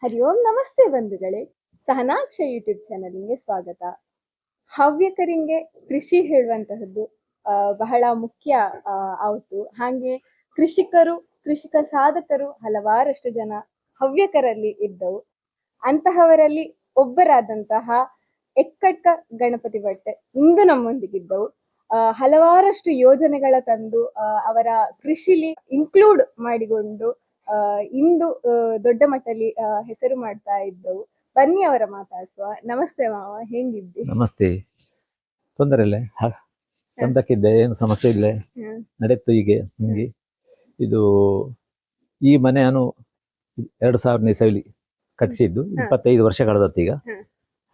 ಹರಿ ಓಂ ನಮಸ್ತೆ ಬಂಧುಗಳೇ. ಸಹನಾಕ್ಷ ಯೂಟ್ಯೂಬ್ ಚಾನಲ್ಗೆ ಸ್ವಾಗತ. ಹವ್ಯಕರಿಗೆ ಕೃಷಿ ಹೇಳುವಂತಹದ್ದು ಬಹಳ ಮುಖ್ಯ ಆಯ್ತು. ಹಾಗೆ ಕೃಷಿಕ ಸಾಧಕರು ಹಲವಾರಷ್ಟು ಜನ ಹವ್ಯಕರಲ್ಲಿ ಇದ್ದವು. ಅಂತಹವರಲ್ಲಿ ಒಬ್ಬರಾದಂತಹ ಎಕ್ಕಡ್ಕ ಗಣಪತಿ ಭಟ್ ಇಂದು ನಮ್ಮೊಂದಿಗಿದ್ದವು. ಹಲವಾರಷ್ಟು ಯೋಜನೆಗಳ ತಂದು ಅವರ ಕೃಷಿಲಿ ಇನ್ಕ್ಲೂಡ್ ಮಾಡಿಕೊಂಡು ಇಂದು ದೊಡ್ಡ ಮಟ್ಟದಲ್ಲಿ ಹೆಸರು ಮಾಡ್ತಾ ಇದ್ದವು. ಬನ್ನಿ ಅವರ ಮಾತಾಡ್ಸುವ. ನಮಸ್ತೆ ಮಾವ, ಹೆಂಗಿದ್ದಿ? ನಮಸ್ತೆ. ತೊಂದರೆ ಇಲ್ಲ, ಚಂದಕ್ಕಿದ್ದೆ, ಏನು ಸಮಸ್ಯೆ ಇಲ್ಲ, ನಡೆತ್ತು. ಹೀಗೆ ನಿಮಗೆ ಇದು ಈ ಮನೆ ನಾನು 2000ನೇ ಇಸವಿಲಿ ಕಟ್ಟಿಸಿದ್ದು, 25 ವರ್ಷ ಕಳೆದತ್ತು ಈಗ.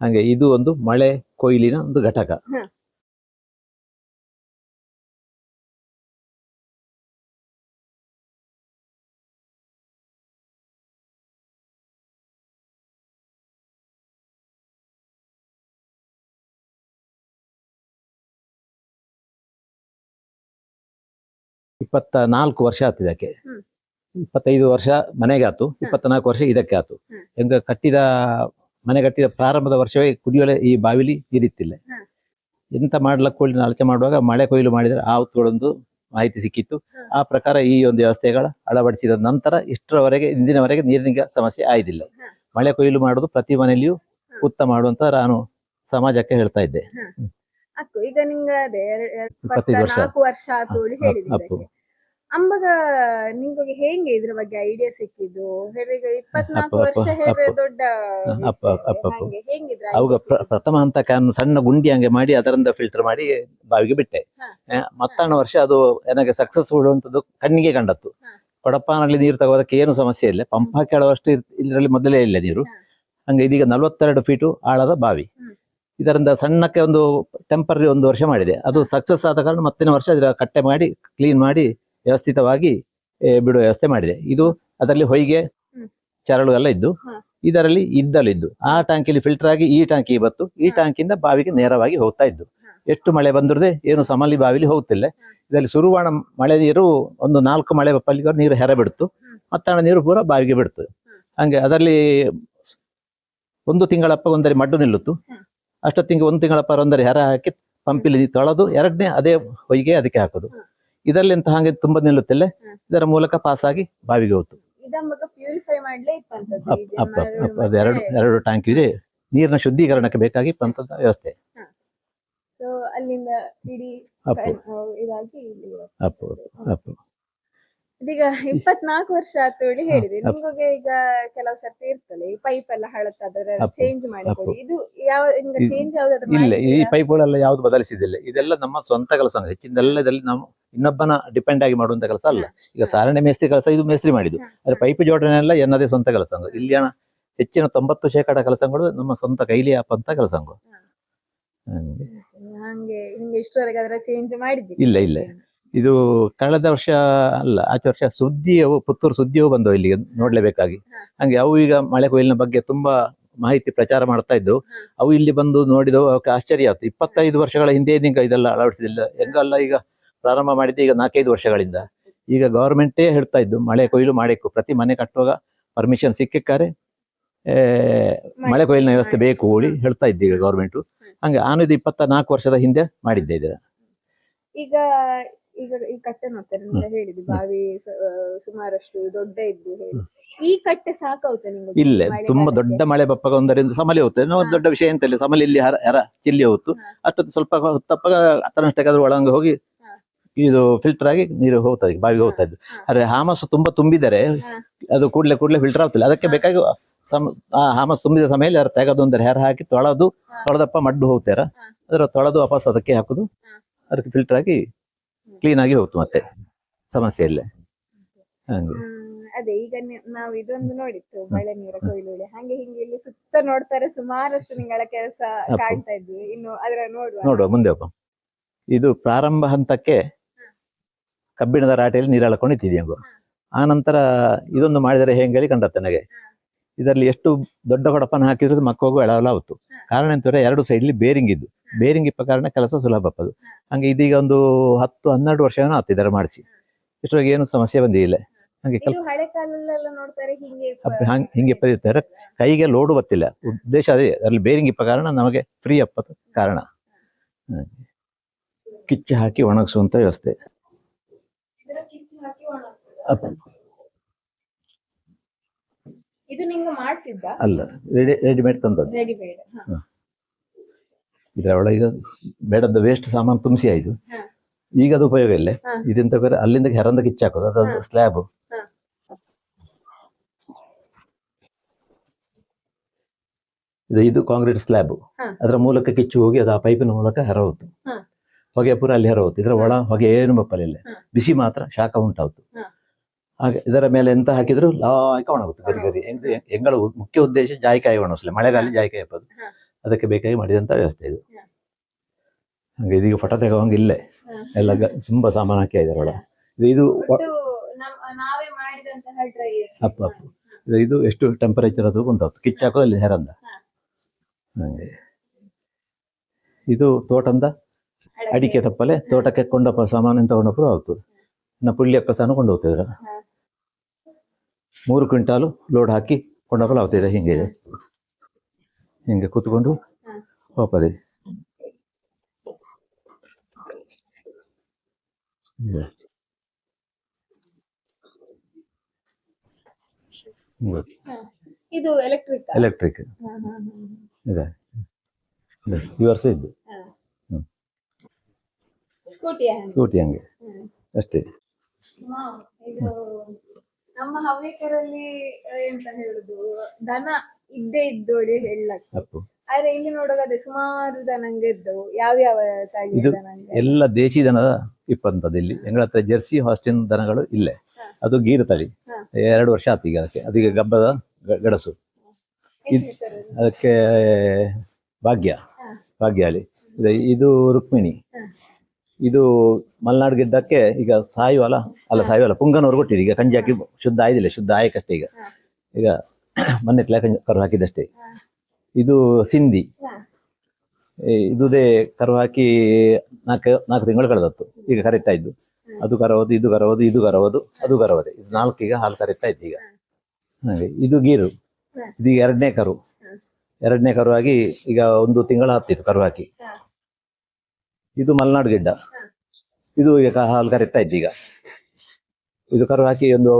ಹಾಗೆ ಇದು ಒಂದು ಮಳೆ ಕೊಯ್ಲಿನ ಒಂದು ಘಟಕ. ಇಪ್ಪತ್ತ 4 ವರ್ಷ ಆಯ್ತು ಇದಕ್ಕೆ. 25 ವರ್ಷ ಮನೆಗೆ ಆಯ್ತು, 24 ವರ್ಷ ಇದಕ್ಕೆ ಆಯ್ತು. ಹೆಂಗ ಮನೆ ಕಟ್ಟಿದ ಪ್ರಾರಂಭದ ವರ್ಷವೇ ಕುಡಿಯೋಳೆ ಈ ಬಾವಿಲಿ ನೀರಿತ್ತಿಲ್ಲ. ಎಂತ ಮಾಡ್ಲಕ್ಕೆ ಆಲೋಚನೆ ಮಾಡುವಾಗ ಮಳೆ ಕೊಯ್ಲು ಮಾಡಿದ್ರೆ ಆ ಹೊತ್ತುಗಳೊಂದು ಮಾಹಿತಿ ಸಿಕ್ಕಿತ್ತು. ಆ ಪ್ರಕಾರ ಈ ಒಂದು ವ್ಯವಸ್ಥೆಗಳ ಅಳವಡಿಸಿದ ನಂತರ ಇಷ್ಟರವರೆಗೆ ಇಂದಿನವರೆಗೆ ನೀರಿನ ಸಮಸ್ಯೆ ಆಯ್ದಿಲ್ಲ. ಮಳೆ ಕೊಯ್ಲು ಮಾಡೋದು ಪ್ರತಿ ಮನೆಯಲ್ಲಿಯೂ ಉತ್ತಮ ಮಾಡುವಂತ ನಾನು ಸಮಾಜಕ್ಕೆ ಹೇಳ್ತಾ ಇದ್ದೆ. ಈಗ ನಿಂಗ 24 ವರ್ಷ ಆತು ಹೇಳಿದ್ರೆ ಅಂಬಗ ನಿಂಗೆ ಹೆಂಗೆ ಇದ್ರ ಬಗ್ಗೆ ಐಡಿಯಾ ಸಿಕ್ಕಿದ್ದು? ಈಗ 24 ವರ್ಷ ಹೇಳಿದ್ರೆ ದೊಡ್ಡ ಅವಾಗ ಪ್ರಥಮ ಹಂತಕ್ಕೆ ಸಣ್ಣ ಗುಂಡಿ ಹಂಗೆ ಮಾಡಿ ಅದರಿಂದ ಫಿಲ್ಟರ್ ಮಾಡಿ ಬಾವಿಗೆ ಬಿಟ್ಟೆ. ಮತ್ತಾಣ ವರ್ಷ ಅದು ನನಗೆ ಸಕ್ಸಸ್ ಕೊಡುವಂಥದ್ದು ಕಣ್ಣಿಗೆ ಕಂಡತ್ತು. ಕೊಡಪ್ಪನಲ್ಲಿ ನೀರು ತಗೋದಕ್ಕೆ ಏನು ಸಮಸ್ಯೆ ಇಲ್ಲ, ಪಂಪ್ ಹಾಕಿ ಹೇಳುವಷ್ಟು ಇದರಲ್ಲಿ ಮೊದಲೇ ಇಲ್ಲ ನೀರು. ಹಂಗೆ ಇದೀಗ 42 ಫೀಟು ಆಳದ ಬಾವಿ. ಇದರಿಂದ ಸಣ್ಣಕ್ಕೆ ಒಂದು ಟೆಂಪರರಿ 1 ವರ್ಷ ಮಾಡಿದೆ. ಅದು ಸಕ್ಸಸ್ ಆದ ಕಾರಣ ಮತ್ತಿನ ವರ್ಷ ಅದರ ಕಟ್ಟೆ ಮಾಡಿ ಕ್ಲೀನ್ ಮಾಡಿ ವ್ಯವಸ್ಥಿತವಾಗಿ ಬಿಡುವ ವ್ಯವಸ್ಥೆ ಮಾಡಿದೆ. ಇದು ಅದರಲ್ಲಿ ಹೊಯ್ಗೆ ಚರಳು ಎಲ್ಲ ಇದ್ದು ಇದರಲ್ಲಿ ಇದ್ದಲ್ಲಿದ್ದು ಆ ಟ್ಯಾಂಕಿಲಿ ಫಿಲ್ಟರ್ ಆಗಿ ಈ ಟ್ಯಾಂಕಿ ಬತ್ತು. ಈ ಟ್ಯಾಂಕಿಂದ ಬಾವಿಗೆ ನೇರವಾಗಿ ಹೋಗ್ತಾ ಇದ್ದು. ಎಷ್ಟು ಮಳೆ ಬಂದಿರದೆ ಏನು ಸಮಲಿ ಬಾವಿಲಿ ಹೋಗ್ತಿಲ್ಲ. ಇದರಲ್ಲಿ ಸುರುವಾಣ ಮಳೆ ನೀರು ಒಂದು 4 ಮಳೆ ಬಪ್ಪಲ್ಲಿ ನೀರು ಹೆರ ಬಿಡ್ತು, ಮತ್ತಾಣ ನೀರು ಪೂರ ಬಾವಿಗೆ ಬಿಡ್ತು. ಹಂಗೆ ಅದರಲ್ಲಿ 1 ತಿಂಗಳಪ್ಪ ಒಂದರಿ ಮಡ್ಡು ನಿಲ್ಲುತ್ತು. ಅಷ್ಟೊತ್ತಿಗೆ 1 ತಿಂಗಳಪ್ಪ ಒಂದರಿ ಹೆರ ಹಾಕಿ ಪಂಪಿಲಿ ತೊಳೆದು ಎರಡನೇ ಅದೇ ಹೊಯ್ಗೆ ಅದಕ್ಕೆ ಹಾಕೋದು. ಇದರಲ್ಲಿ ಎಂತ ಹಾಗೆ ತುಂಬಾ ನಿಲ್ಲುತ್ತಿಲ್ಲ. ಇದರ ಮೂಲಕ ಪಾಸ್ ಆಗಿ ಬಾವಿಗೆ ಹೋಯ್ತು. ಅದು ಎರಡು ಟ್ಯಾಂಕ್ ಇದೆ. ನೀರಿನ ಶುದ್ಧೀಕರಣಕ್ಕೆ ಬೇಕಾಗಿ ಪಂಪದ ವ್ಯವಸ್ಥೆ. ಈಗ 24 ವರ್ಷ ಆತು ಹೇಳಿದ್ರೆ ನಿಮ್ಗೆ ಈಗ ಕೆಲವು ಸರ್ತಿ ಇರ್ತಲ್ಲ ಈ ಪೈಪ್ ಎಲ್ಲ ಹಳತ್ತಾದ್ರೆ ಚೇಂಜ್ ಮಾಡಿಕೊಡಿ. ಇದು ಯಾವ ಚೇಂಜ್ ಯಾವ್ದಾದ್ರು ಇಲ್ಲ, ಈ ಪೈಪ್ಗಳೆಲ್ಲ ಯಾವ್ದು ಬದಲಿಸಿದಿಲ್ಲ. ಇದೆಲ್ಲ ನಮ್ಮ ಸ್ವಂತ ಕೆಲಸ. ಹೆಚ್ಚಿನದೆಲ್ಲ ಇದರಲ್ಲಿ ನಾವು ಇನ್ನೊಬ್ಬನ ಡಿಪೆಂಡ್ ಆಗಿ ಮಾಡುವಂತ ಕೆಲಸ ಅಲ್ಲ. ಈಗ ಸಾರಣೆ ಮೇಸ್ತ್ರಿ ಕೆಲಸ ಇದು ಮೇಸ್ತ್ರಿ ಮಾಡಿದ್ದು. ಅದ್ರ ಪೈಪ್ ಜೋಡಣೆ ಎಲ್ಲ ಎನ್ನದೇ ಸ್ವಂತ ಕೆಲಸ. ಇಲ್ಲಿ ಹೆಚ್ಚಿನ 90% ಕೆಲಸಗಳು ನಮ್ಮ ಸ್ವಂತ ಕೈಲಿ ಹಾಕುವಂತ ಕೆಲಸಗಳು. ಇಲ್ಲ ಇಲ್ಲ, ಇದು ಕಳೆದ ವರ್ಷ ಅಲ್ಲ, ಆಚೆ ವರ್ಷ ಪುತ್ತೂರು ಸುದ್ದಿಯವು ಬಂದವು ಇಲ್ಲಿಗೆ ನೋಡ್ಲೇಬೇಕಾಗಿ. ಹಂಗೆ ಅವು ಈಗ ಮಳೆ ಕೊಯ್ಲಿನ ಬಗ್ಗೆ ತುಂಬಾ ಮಾಹಿತಿ ಪ್ರಚಾರ ಮಾಡ್ತಾ ಇದ್ದು. ಅವು ಇಲ್ಲಿ ಬಂದು ನೋಡಿದವು, ಅವಕ್ಕೆ ಆಶ್ಚರ್ಯ ಆಯ್ತು. 25 ವರ್ಷಗಳ ಹಿಂದೆ ಇದೆಲ್ಲ ಅಳವಡಿಸಿದಿಲ್ಲ. ಹೆಂಗಲ್ಲ ಈಗ ಪ್ರಾರಂಭ ಮಾಡಿದ್ದೆ ಈಗ 4-5 ವರ್ಷಗಳಿಂದ. ಈಗ ಗವರ್ಮೆಂಟೇ ಹೇಳ್ತಾ ಇದ್ದು ಮಳೆ ಕೊಯ್ಲು ಮಾಡಬೇಕು, ಪ್ರತಿ ಮನೆ ಕಟ್ಟುವಾಗ ಪರ್ಮಿಷನ್ ಸಿಕ್ಕಿಕ್ಕಾರೆ ಮಳೆ ಕೊಯ್ಲಿನ ವ್ಯವಸ್ಥೆ ಬೇಕು ಹೇಳಿ ಹೇಳ್ತಾ ಇದ್ದೆ ಈಗ ಗವರ್ಮೆಂಟು. ಹಂಗೆ ನಾನು ಇದು 24 ವರ್ಷದ ಹಿಂದೆ ಮಾಡಿದ್ದೆ ಇದರ. ಈಗ ಈಗ ಈ ಕಟ್ಟೆ ನೋಡ್ತಾರೆ ಹೇಳಿದ್ವಿ, ಬಾವಿ ಸುಮಾರಷ್ಟು ದೊಡ್ಡ ಇದ್ದು ಹೇಳಿ ಈ ಕಟ್ಟೆ ಸಾಕೌತ ನಿಮ್ಗೆ? ಇಲ್ಲ, ತುಂಬಾ ದೊಡ್ಡ ಮಳೆ ಬಪ್ಪಾಗ ಒಂದರಿಂದ ಸಮಲಿ ಹೋಗ್ತದೆ. ದೊಡ್ಡ ವಿಷಯ ಎಂತ ಇಲ್ಲ, ಸಮಲಿ ಇಲ್ಲಿ ಹೆರ ಚಿಲ್ಲಿ ಹೋಗ್ತು. ಅಷ್ಟೊತ್ತು ಸ್ವಲ್ಪ ಹೊತ್ತಪ್ಪಾಗ ತನ್ನಷ್ಟಕ್ಕಾದ್ರೂ ಒಳಗೆ ಹೋಗಿ ಇದು ಫಿಲ್ಟರ್ ಆಗಿ ನೀರು ಹೋಗ್ತದೆ, ಬಾವಿಗೆ ಹೋಗ್ತಾ ಇದ್ದು. ಆದ್ರೆ ಹಾಮಸ್ ತುಂಬಾ ತುಂಬಿದರೆ ಅದು ಕೂಡ್ಲೆ ಫಿಲ್ಟರ್ ಆಗ್ತಿಲ್ಲ. ಅದಕ್ಕೆ ಬೇಕಾಗಿ ಹಾಮಸ್ ತುಂಬಿದ ಸಮಯ ತೆಗೆದೊಂದರೆ ಹೆರ ಹಾಕಿ ತೊಳೆದಪ್ಪ ಮಡ್ಡು ಹೋಗ್ತಾರ. ಅದರ ತೊಳೆದು ವಾಪಸ್ ಅದಕ್ಕೆ ಹಾಕುದು, ಅದಕ್ಕೆ ಫಿಲ್ಟರ್ ಆಗಿ ಕ್ಲೀನ್ ಆಗಿ ಹೋಗ್ತು, ಮತ್ತೆ ಸಮಸ್ಯೆ ಇಲ್ಲ. ಹಂಗೆ ಅದೇ ಈಗ ನಾವು ಇದೊಂದು ನೋಡಿತ್ತು ಮಳೆ ನೀರ ಕೊಯ್ಲು. ಹಂಗೆ ಹಿಂಗೆ ಇಲ್ಲಿ ಸುತ್ತ ನೋಡ್ತಾರೆ, ಸುಮಾರಷ್ಟು ನಿಂಗಳ ಕೆಲಸ ಕಾಣ್ತಾ ಇದ್ವಿ. ಇನ್ನು ಅದರ ನೋಡುವ ಮುಂದೆ ಹೋಗ. ಇದು ಪ್ರಾರಂಭ ಹಂತಕ್ಕೆ ಕಬ್ಬಿಣದ ರಾಟೆಯಲ್ಲಿ ನೀರು ಎಳ್ಕೊಂಡಿದ್ದೀವಿ. ಆ ನಂತರ ಇದೊಂದು ಮಾಡಿದರೆ ಹೇಳಿ ಕಂಡತ್ತೆ ನನಗೆ. ಇದರಲ್ಲಿ ಎಷ್ಟು ದೊಡ್ಡ ಹೊಡಪನ ಹಾಕಿದ್ರು ಮಕ್ಕಳಿಗೂ ಎಳವಲ್ಲ ಆಯ್ತು. ಕಾರಣ ಎಂತಂದ್ರೆ 2 ಸೈಡ್ಲಿ ಬೇರಿಂಗ್ ಇದ್ದು, ಬೇರಿಂಗ್ ಇಪ್ಪ ಕಾರಣ ಕೆಲಸ ಸುಲಭಪ್ಪದು. ಹಂಗೆ ಇದೀಗ ಒಂದು 10-12 ವರ್ಷ ಆಯ್ತು ಇದರ ಮಾಡಿಸಿ. ಇಷ್ಟೊಳಗೆ ಏನು ಸಮಸ್ಯೆ ಬಂದಿಲ್ಲ. ಹಾಗೆ ಇದು ಹಳೆ ಕಾಲಲ್ಲೆಲ್ಲ ನೋಡ್ತಾರೆ ಹಿಂಗೆ ಹಿಂಗೆ ಇರ್ತಾರೆ. ಕೈಗೆ ಲೋಡು ಗೊತ್ತಿಲ್ಲ, ಉದ್ದೇಶ ಅದೇ, ಅಲ್ಲಿ ಬೇರಿಂಗ್ ಇಪ್ಪ ಕಾರಣ ನಮಗೆ ಫ್ರೀ ಅಪ್ಪದ ಕಾರಣ. ಕಿಚ್ಚು ಹಾಕಿ ಒಣಗಿಸುವಂತ ವ್ಯವಸ್ಥೆ. ಇದು ನಿಂಗೆ ಮಾಡಿಸಿದ್ದ ಅಲ್ಲ, ರೆಡಿಮೇಡ್ ತಂದದ್ದು. ರೆಡಿಮೇಡ್. ಇದ್ರ ಒಳಗೆ ಬೇಡದ ವೇಸ್ಟ್ ಸಾಮಾನು ತುಂಬಿಸಿ ಆಯ್ತು. ಈಗ ಅದು ಉಪಯೋಗ ಇಲ್ಲ. ಇದೆಂತ ಬೇರೆ ಅಲ್ಲಿಂದ ಹೆರಂದ ಕಿಚ್ಚು ಹಾಕೋದು, ಅದು ಸ್ಲ್ಯಾಬ್. ಇದು ಕಾಂಕ್ರೀಟ್ ಸ್ಲ್ಯಾಬ್. ಅದರ ಮೂಲಕ ಕಿಚ್ಚು ಹೋಗಿ ಅದು ಆ ಪೈಪಿನ ಮೂಲಕ ಹೊರಹೋತು. ಹೊಗೆ ಪೂರ ಅಲ್ಲಿ ಹೊರಹೋತು. ಇದರ ಒಳ ಹೊಗೆ ಏನು ಬಪ್ಪಲಿಲ್ಲ, ಬಿಸಿ ಮಾತ್ರ, ಶಾಖ ಉಂಟಾಯ್ತು. ಹಾಗೆ ಇದರ ಮೇಲೆ ಎಂತ ಹಾಕಿದ್ರು ಲಾಯ್ಕ ಒಣಗುತ್ತೆ ಗರಿ ಗರಿ. ಎಂಗಳ ಮುಖ್ಯ ಉದ್ದೇಶ ಜಾಯಿಕಾಯಿ ಒಣಗಿಸಲಿ, ಮಳೆಗಾಲ ಜಾಯಿಕಾಯಿ ಹಾಕೋದು, ಅದಕ್ಕೆ ಬೇಕಾಗಿ ಮಾಡಿದಂತ ವ್ಯವಸ್ಥೆ ಇದು. ಹಾಗೆ ಇದೀಗ ಫೋಟೋ ತೆಗೋಂಗ ಇಲ್ಲೇ ಎಲ್ಲ ತುಂಬಾ ಸಾಮಾನು ಹಾಕಿ ಇದರೊಳ. ಇದು ಅಪ್ಪ ಇದು ಎಷ್ಟು ಟೆಂಪರೇಚರ್ ಅದು ಕುಂತಾವ್ತು, ಕಿಚ್ಚು ಹಾಕೋದು ಅಲ್ಲಿ ಹೆರಂದ. ಹಾಗೆ ಇದು ತೋಟಂದ ಅಡಿಕೆ ತಪ್ಪಲೆ ತೋಟಕ್ಕೆ ಕೊಂಡಪ್ಪ ಸಾಮಾನು ತಗೊಂಡಪ್ಪ ಆಯ್ತು. ಇನ್ನು ಪುಳ್ಳಿಯಪ್ಪ ಸಹ ಕೊಂಡು ಹೋಗ್ತಿದ್ರ. 3 ಕ್ವಿಂಟಾಲು ಲೋಡ್ ಹಾಕಿ ಕೊಂಡಪ್ಪಲ ಆಗ್ತಿದೆ. ಹಿಂಗೆ ಇದೆ, ಹಿಂಗೆ ಕೂತ್ಕೊಂಡು ಹೋಗ್ತದೆ. ಇದು ಎಲೆಕ್ಟ್ರಿಕ್ ಇದೆ, ಈ ವರ್ಷ ಇದ್ದು ಸ್ಕೂಟಿ ಹಂಗೆ ಅಷ್ಟೇ. ಇದು ನಮ್ಮ ಹವ್ಯಕರಲ್ಲಿ ಎಂತ ಹೇಳುದು, ದನ ಇದ್ದೇ ಇದ್ದೋಡಿ ಹೇಳಕ್ಕೆ. ಆದ್ರೆ ಇಲ್ಲಿ ನೋಡುವಾಗ ಅದೇ ಸುಮಾರು ದನಂಗ ಇದ್ದವು. ಯಾವ ಇದು ಎಲ್ಲ ದೇಶಿ ದನದ ಇಪ್ಪಂತದ್ದು. ಇಲ್ಲಿ ಎಂಗಳ ಹತ್ರ ಜೆರ್ಸಿ ಹಾಸ್ಟಿನ್ ದನಗಳು ಇಲ್ಲೇ. ಅದು ಗೀರು ತಳಿ, 2 ವರ್ಷ ಆತು ಈಗ ಅದಕ್ಕೆ. ಅದೀಗ ಗಬ್ಬದ ಗಡಸು. ಅದಕ್ಕೆ ಭಾಗ್ಯಾಳಿ. ಇದು ರುಕ್ಮಿಣಿ. ಇದು ಮಲೆನಾಡು ಗಿದ್ದಕ್ಕೆ ಈಗ ಸಾಯುವಲ್ಲ ಪುಂಗನವ್ರು ಕೊಟ್ಟಿದ್ದು. ಈಗ ಕಂಜಿ ಹಾಕಿ ಶುದ್ಧ ಆಯ್ದಿಲ್ಲ, ಶುದ್ಧ ಆಯಕಷ್ಟೇ. ಈಗ ಮೊನ್ನೆ ಕರು ಹಾಕಿದಷ್ಟೇ. ಇದು ಸಿಂಧಿ. ಇದುದೇ ಕರು ಹಾಕಿ 4 ತಿಂಗಳು ಕಳೆದತ್ತು. ಈಗ ಕರೀತಾ ಇದ್ದು. ಅದು ಕರವದು, ಇದು ಕರವದು, ಇದು ಕರವದು, ಅದು ಕರವದೆ. ಇದು 4 ಈಗ ಹಾಲು ಕರೀತಾ ಇತ್ತು ಈಗ. ಹಾಗೆ ಇದು ಗೀರು. ಇದೀಗ 2ನೇ ಕರು ಆಗಿ ಈಗ 1 ತಿಂಗಳು ಹತ್ತಿತ್ತು ಕರು ಹಾಕಿ. ಇದು ಮಲೆನಾಡು ಗಿಡ್ಡ. ಇದು ಈಗ ಹಾಲು ಕರೀತಾ ಇತ್ತು ಈಗ. ಇದು ಕರು ಹಾಕಿ ಒಂದು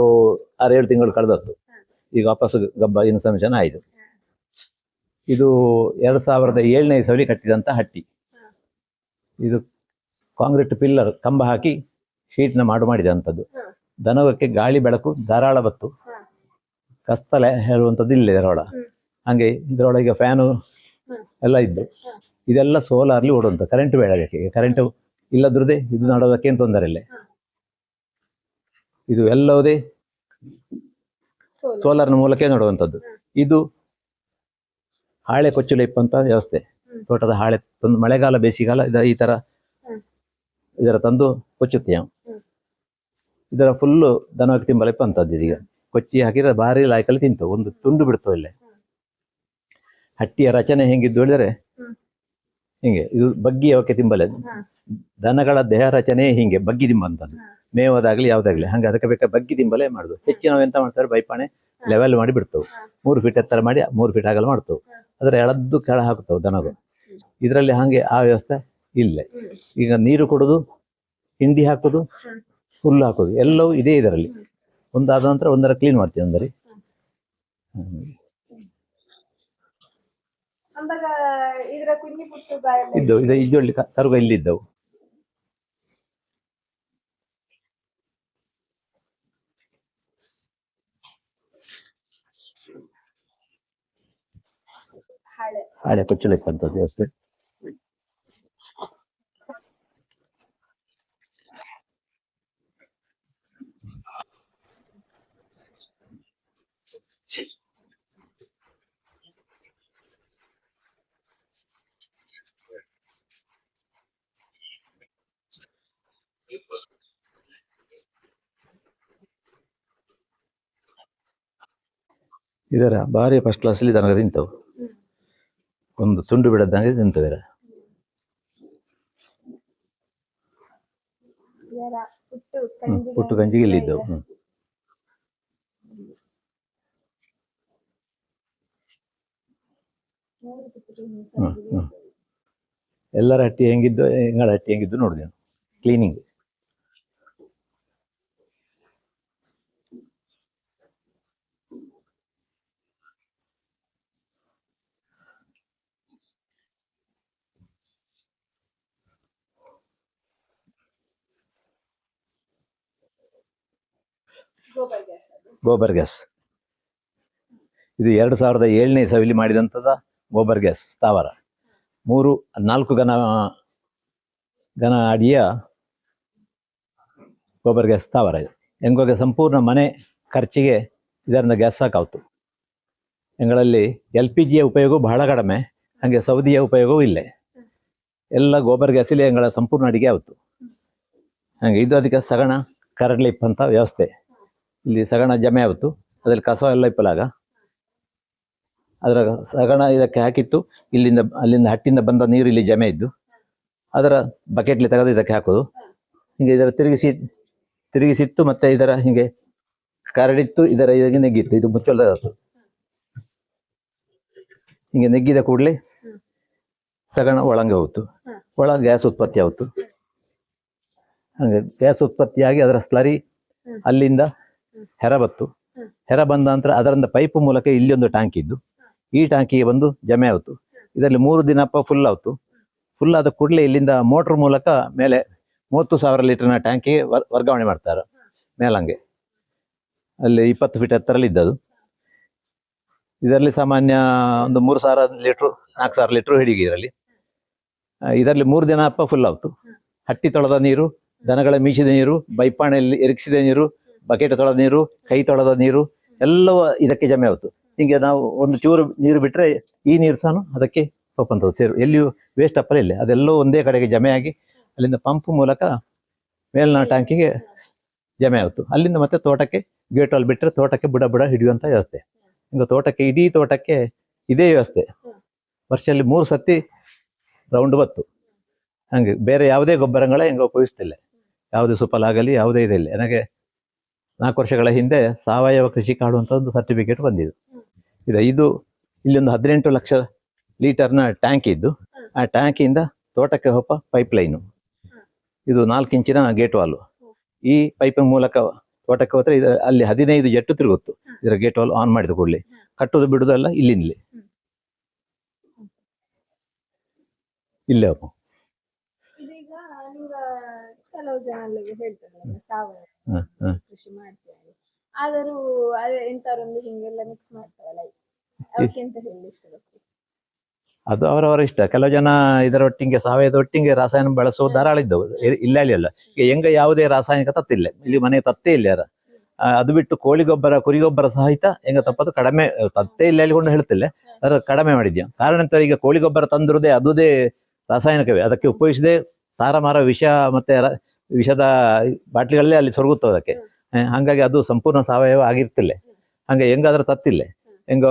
6-7 ತಿಂಗಳು ಕಳೆದತ್ತು. ಈಗ ವಾಪಸ್ ಗಬ್ಬ ಇನ್ಸಮಿಷನ್ ಆಯಿತು. ಇದು 2007ನೇ ಇಸವಿ ಕಟ್ಟಿದಂತ ಹಟ್ಟಿ. ಇದು ಕಾಂಕ್ರೀಟ್ ಪಿಲ್ಲರ್ ಕಂಬ ಹಾಕಿ ಶೀಟ್ನ ಮಾಡಿದೆ ಅಂತದ್ದು. ದನವಕ್ಕೆ ಗಾಳಿ ಬೆಳಕು ಧಾರಾಳ ಬತ್ತು. ಕಸ್ತಲೆ ಹೇಳುವಂಥದ್ದು ಇಲ್ಲ ಇದರೊಳ. ಹಂಗೆ ಇದರೊಳಗೆ ಫ್ಯಾನು ಎಲ್ಲ ಇದ್ದು. ಇದೆಲ್ಲ ಸೋಲಾರ್ಲಿ ಓಡುವಂಥ, ಕರೆಂಟ್ ಬೇಡ ಅದಕ್ಕೆ. ಕರೆಂಟ್ ಇಲ್ಲದ್ರದ್ದೇ ಇದು ಮಾಡೋದಕ್ಕೆ ಏನು ತೊಂದರೆ ಇಲ್ಲ. ಇದು ಎಲ್ಲವುದೇ ಸೋಲಾರ್ನ ಮೂಲಕ ನೋಡುವಂಥದ್ದು. ಇದು ಹಾಳೆ ಕೊಚ್ಚುಲೆ ಇಪ್ಪಂತ ವ್ಯವಸ್ಥೆ. ತೋಟದ ಹಾಳೆ ತಂದು ಮಳೆಗಾಲ ಬೇಸಿಗೆಗಾಲ ಈ ತರ ಇದರ ತಂದು ಕೊಚ್ಚುತ್ತೆ. ಇದರ ಫುಲ್ಲು ದನಕ್ಕೆ ತಿಂಬಲ ಇಪ್ಪಂತದ್ದು. ಇದೀಗ ಕೊಚ್ಚಿ ಹಾಕಿದ್ರೆ ಭಾರಿ ಲಾಯ್ಕಲ್ಲಿ ತಿಂತು, ಒಂದು ತುಂಡು ಬಿಡ್ತು ಇಲ್ಲೇ. ಹಟ್ಟಿಯ ರಚನೆ ಹೆಂಗಿದ್ದು ಹೇಳಿದ್ರೆ ಹಿಂಗೆ, ಇದು ಬಗ್ಗಿ ಅವಕ್ಕೆ ತಿಂಬಲೆ. ದನಗಳ ದೇಹ ರಚನೆ ಹಿಂಗೆ ಬಗ್ಗಿ ತಿಂಬಂತದ್ದು, ಮೇವದಾಗ್ಲಿ ಯಾವ್ದಾಗ್ಲಿ ಹಂಗೆ. ಅದಕ್ಕೆ ಬೇಕಾದ್ರೆ ಬಗ್ಗಿ ತಿಂಬಲೆ ಮಾಡುದು. ಹೆಚ್ಚಿನ ಎಂತ ಮಾಡ್ತಾರೆ, ಬೈಪಾಣೆ ಲೆವೆಲ್ ಮಾಡಿ ಬಿಡ್ತವು. 3 ಫೀಟ್ ಎತ್ತರ ಮಾಡಿ 3 ಫೀಟ್ ಆಗಲ್ಲ ಮಾಡ್ತವು. ಅದ್ರ ಎಳದ್ದು ಕೆಳ ಹಾಕ್ತವು ದನಗಳು. ಇದರಲ್ಲಿ ಹಾಗೆ ಆ ವ್ಯವಸ್ಥೆ ಇಲ್ಲ. ಈಗ ನೀರು ಕೊಡುದು, ಹಿಂಡಿ ಹಾಕೋದು, ಹುಲ್ಲು ಹಾಕೋದು ಎಲ್ಲವೂ ಇದೇ ಇದರಲ್ಲಿ. ಒಂದಾದ ನಂತರ ಒಂದರ ಕ್ಲೀನ್ ಮಾಡ್ತೀವಿ ಒಂದರಿ. ಇದ್ದವು ಇದು ಇಜ್ಜೊಳ್ಳಿ ಕರುಗ ಇಲ್ಲಿ ಇದ್ದವು. ಹಾಳೆ ಕೊಚ್ಚಲು ಇಪ್ಪಂತದ್ದು ವ್ಯವಸ್ಥೆ. ಇದರ ಭಾರಿ ಫಸ್ಟ್ ಕ್ಲಾಸಲ್ಲಿ ದನಗ ತಿಂತವು. ಒಂದು ತುಂಡು ಬಿಡದಂಗೆ ತಿಂತವೆ. ಪುಟ್ಟು ಗಂಜಿಗೆ ಇಲ್ಲಿದ್ದವು. ಎಲ್ಲರ ಹಟ್ಟಿ ಹೆಂಗಿದ್ದು ಹೆಂಗಳ ಹಟ್ಟಿ ಹೆಂಗಿದ್ದು ನೋಡಿದೆ ಕ್ಲೀನಿಂಗ್. ಗೋಬರ್ ಗ್ಯಾಸ್ ಇದು 2007ನೇ ಇಸವಿಲಿ ಮಾಡಿದಂಥದ ಗೋಬರ್ ಗ್ಯಾಸ್ ಸ್ಥಾವರ. 4 ಘನ ಅಡಿಯ ಗೋಬರ್ ಗ್ಯಾಸ್ ಸ್ಥಾವರ ಇದು. ಹೆಂಗೋಗೆ ಸಂಪೂರ್ಣ ಮನೆ ಖರ್ಚಿಗೆ ಇದರಿಂದ ಗ್ಯಾಸ್ ಸಾಕಾಯ್ತು. ಎಂಗಳಲ್ಲಿ LPGಯ ಉಪಯೋಗ ಬಹಳ ಕಡಿಮೆ, ಹಾಗೆ ಸೌದಿಯ ಉಪಯೋಗವೂ ಇಲ್ಲ. ಎಲ್ಲ ಗೋಬರ್ ಗ್ಯಾಸಲ್ಲಿ ಎಂಗಳ ಸಂಪೂರ್ಣ ಅಡಿಗೆ ಆಯಿತು. ಹಾಗೆ ಇದು ಅದಕ್ಕೆ ಸಗಣ ಕರಡ್ಲಿಪ್ ಅಂತ ವ್ಯವಸ್ಥೆ. ಇಲ್ಲಿ ಸಗಣ ಜಮೆ ಆಯಿತು, ಅದರಲ್ಲಿ ಕಸ ಎಲ್ಲ ಇಪ್ಪಲಾಗ ಅದರ ಸಗಣ ಇದಕ್ಕೆ ಹಾಕಿತ್ತು. ಅಲ್ಲಿಂದ ಹಟ್ಟಿಂದ ಬಂದ ನೀರು ಇಲ್ಲಿ ಜಮೆ ಇದ್ದು ಅದರ ಬಕೆಟ್ಲಿ ತೆಗೆದು ಇದಕ್ಕೆ ಹಾಕೋದು. ಹೀಗೆ ಇದರ ತಿರುಗಿಸಿತ್ತು, ಮತ್ತೆ ಇದರ ಹೀಗೆ ಕರಡಿತ್ತು, ಇದರ ಇದಕ್ಕೆ ನೆಗ್ಗಿತ್ತು. ಇದು ಮುಚ್ಚಲಾಗತ್ತು. ಹೀಗೆ ನೆಗ್ಗಿದ ಕೂಡಲೇ ಸಗಣ ಒಳಗೆ ಹೋಗ್ತು, ಒಳ ಗ್ಯಾಸ್ ಉತ್ಪತ್ತಿ ಆಯಿತು. ಹಾಗೆ ಗ್ಯಾಸ್ ಉತ್ಪತ್ತಿಯಾಗಿ ಅದರ ಸ್ಲರಿ ಅಲ್ಲಿಂದ ಹೆರ ಬತ್ತು. ಹೆರ ಬಂದ ನಂತರ ಅದರಿಂದ ಪೈಪ್ ಮೂಲಕ ಇಲ್ಲಿ ಒಂದು ಟ್ಯಾಂಕ್ ಇದ್ದು, ಈ ಟ್ಯಾಂಕಿಗೆ ಬಂದು ಜಮೆ ಆಯಿತು. ಇದರಲ್ಲಿ 3 ದಿನ ಫುಲ್ ಆಯಿತು. ಫುಲ್ ಆದ ಕೂಡಲೇ ಇಲ್ಲಿಂದ ಮೋಟ್ರ್ ಮೂಲಕ ಮೇಲೆ 30,000 ಲೀಟರ್ನ ಟ್ಯಾಂಕಿಗೆ ವರ್ಗಾವಣೆ ಮಾಡ್ತಾರೆ ಮೇಲಂಗೆ. ಅಲ್ಲಿ 20 ಫೀಟ್ ಎತ್ತರಲ್ಲಿ ಇದ್ದದು. ಇದರಲ್ಲಿ ಸಾಮಾನ್ಯ ಒಂದು 3,000 ಲೀಟ್ರು 4,000 ಲೀಟ್ರು ಹಿಡಿಗೆ ಇದರಲ್ಲಿ 3 ದಿನ ಫುಲ್ ಆಯಿತು. ಹಟ್ಟಿ ತೊಳೆದ ನೀರು, ದನಗಳ ಮೀಸಿದ ನೀರು, ಬೈಪಾಣೆಯಲ್ಲಿ ಎರಗಿಸಿದ ನೀರು, ಬಕೆಟ್ ತೊಳೆದ ನೀರು, ಕೈ ತೊಳೆದ ನೀರು ಎಲ್ಲವೂ ಇದಕ್ಕೆ ಜಮೆ ಆಯಿತು. ಹೀಗೆ ನಾವು ಒಂದು ಚೂರು ನೀರು ಬಿಟ್ಟರೆ ಈ ನೀರು ಸಹ ಅದಕ್ಕೆ ಹೋಗುವಂಥದ್ದು ಸೇರು, ಎಲ್ಲಿಯೂ ವೇಸ್ಟ್ ಅಪ್ಪಲೇ ಇಲ್ಲ. ಅದೆಲ್ಲವೂ ಒಂದೇ ಕಡೆಗೆ ಜಮೆಯಾಗಿ ಅಲ್ಲಿಂದ ಪಂಪ್ ಮೂಲಕ ಮೇಲಿನ ಟ್ಯಾಂಕಿಗೆ ಜಮೆ ಆಯಿತು. ಅಲ್ಲಿಂದ ಮತ್ತೆ ತೋಟಕ್ಕೆ ಗೇಟ್ ಅಲ್ಲಿ ಬಿಟ್ಟರೆ ತೋಟಕ್ಕೆ ಬುಡ ಹಿಡಿಯುವಂಥ ವ್ಯವಸ್ಥೆ. ಈಗ ತೋಟಕ್ಕೆ ಇಡೀ ತೋಟಕ್ಕೆ ಇದೇ ವ್ಯವಸ್ಥೆ. ವರ್ಷದಲ್ಲಿ 3 ಸತಿ ರೌಂಡ್ ಬತ್ತು. ಹಾಗೆ ಬೇರೆ ಯಾವುದೇ ಗೊಬ್ಬರಗಳೇ ಹೆಂಗೆ ಉಪಯೋಗಿಸ್ತಿಲ್ಲ, ಯಾವುದೇ ಸುಫಲಾಗಲಿ ಯಾವುದೇ ಇದಿಲ್ಲ. ನನಗೆ 4 ವರ್ಷಗಳ ಹಿಂದೆ ಸಾವಯವ ಕೃಷಿ ಕಾರ್ಡು ಅಂತ ಒಂದು ಸರ್ಟಿಫಿಕೇಟ್ ಬಂದಿದ್ದು. ಇದು ಇಲ್ಲೊಂದು 18 ಲಕ್ಷ ಲೀಟರ್ನ ಟ್ಯಾಂಕ್ ಇದ್ದು, ಆ ಟ್ಯಾಂಕಿಂದ ತೋಟಕ್ಕೆ ಹೋಪ ಪೈಪ್ ಲೈನು. ಇದು 4 ಇಂಚಿನ ಗೇಟ್ ವಾಲು. ಈ ಪೈಪಿನ ಮೂಲಕ ತೋಟಕ್ಕೆ ಹೋದರೆ ಅಲ್ಲಿ 15 ಜೆಟ್ಟು ತಿರುಗುತ್ತು. ಇದರ ಗೇಟ್ ವಾಲ್ ಆನ್ ಮಾಡಿದ ಕೂಡಲೇ ಕಟ್ಟುದು ಬಿಡುದು ಎಲ್ಲ ಇಲ್ಲಿಂದಲೇ ಇಲ್ಲೇ ಅಪ್ಪ. ಇದೀಗ ಕೆಲವು ಜನ ಹೇಳ್ತಾರೆ ಸಾವಯವ ಕೃಷಿ ಮಾಡ್ತಾರೆ, ಆದರೂ ಎಂತಾರೊಂದು ಹಿಂಗೆಲ್ಲ ಮಿಕ್ಸ್ ಮಾಡ್ತಾರಲ್ಲ, ಅದಕ್ಕೆಂತ ಹೇಳಿ ಇಷ್ಟಪಡ್ತೀವಿ? ಅದು ಅವರವರ ಇಷ್ಟ. ಕೆಲವು ಜನ ಇದರ ಒಟ್ಟಿಗೆ ಸಾವಯವ ಒಟ್ಟಿಗೆ ರಾಸಾಯನಿಕ ಬಳಸುವ ಧಾರಾಳ ಇದ್ದವು. ಇಲ್ಲ ಅಲ್ಲ ಈಗ ಹೆಂಗ ಯಾವುದೇ ರಾಸಾಯನಿಕ ತತ್ತಿಲ್ಲ ಇಲ್ಲಿ, ಮನೆ ತತ್ತೇ ಇಲ್ಲ ಯಾರ. ಅದು ಬಿಟ್ಟು ಕೋಳಿ ಗೊಬ್ಬರ ಕುರಿ ಗೊಬ್ಬರ ಸಹಿತ ಹೆಂಗ ತಪ್ಪದು ಕಡಿಮೆ ತತ್ತೇ ಇಲ್ಲ ಅಲ್ಲಿಕೊಂಡು ಹೇಳ್ತಿಲ್ಲ, ಅದರ ಕಡಿಮೆ ಮಾಡಿದ್ಯಾ. ಕಾರಣ ಅಂತ ಈಗ ಕೋಳಿ ಗೊಬ್ಬರ ತಂದಿರುದೇ ಅದುದೇ ರಾಸಾಯನಿಕವೇ. ಅದಕ್ಕೆ ಉಪಯೋಗಿಸದೆ ತಾರಮಾರ ವಿಷ ಮತ್ತೆ ವಿಷದ ಬಾಟ್ಲಿಗಳಲ್ಲೇ ಅಲ್ಲಿ ಸೊರಗುತ್ತವೆ ಅದಕ್ಕೆ. ಹಾಗಾಗಿ ಅದು ಸಂಪೂರ್ಣ ಸಾವಯವ ಆಗಿರ್ತಿಲ್ಲ. ಹಂಗೆ ಹೆಂಗಾದ್ರೂ ತತ್ತಿಲ್ಲ. ಹೆಂಗ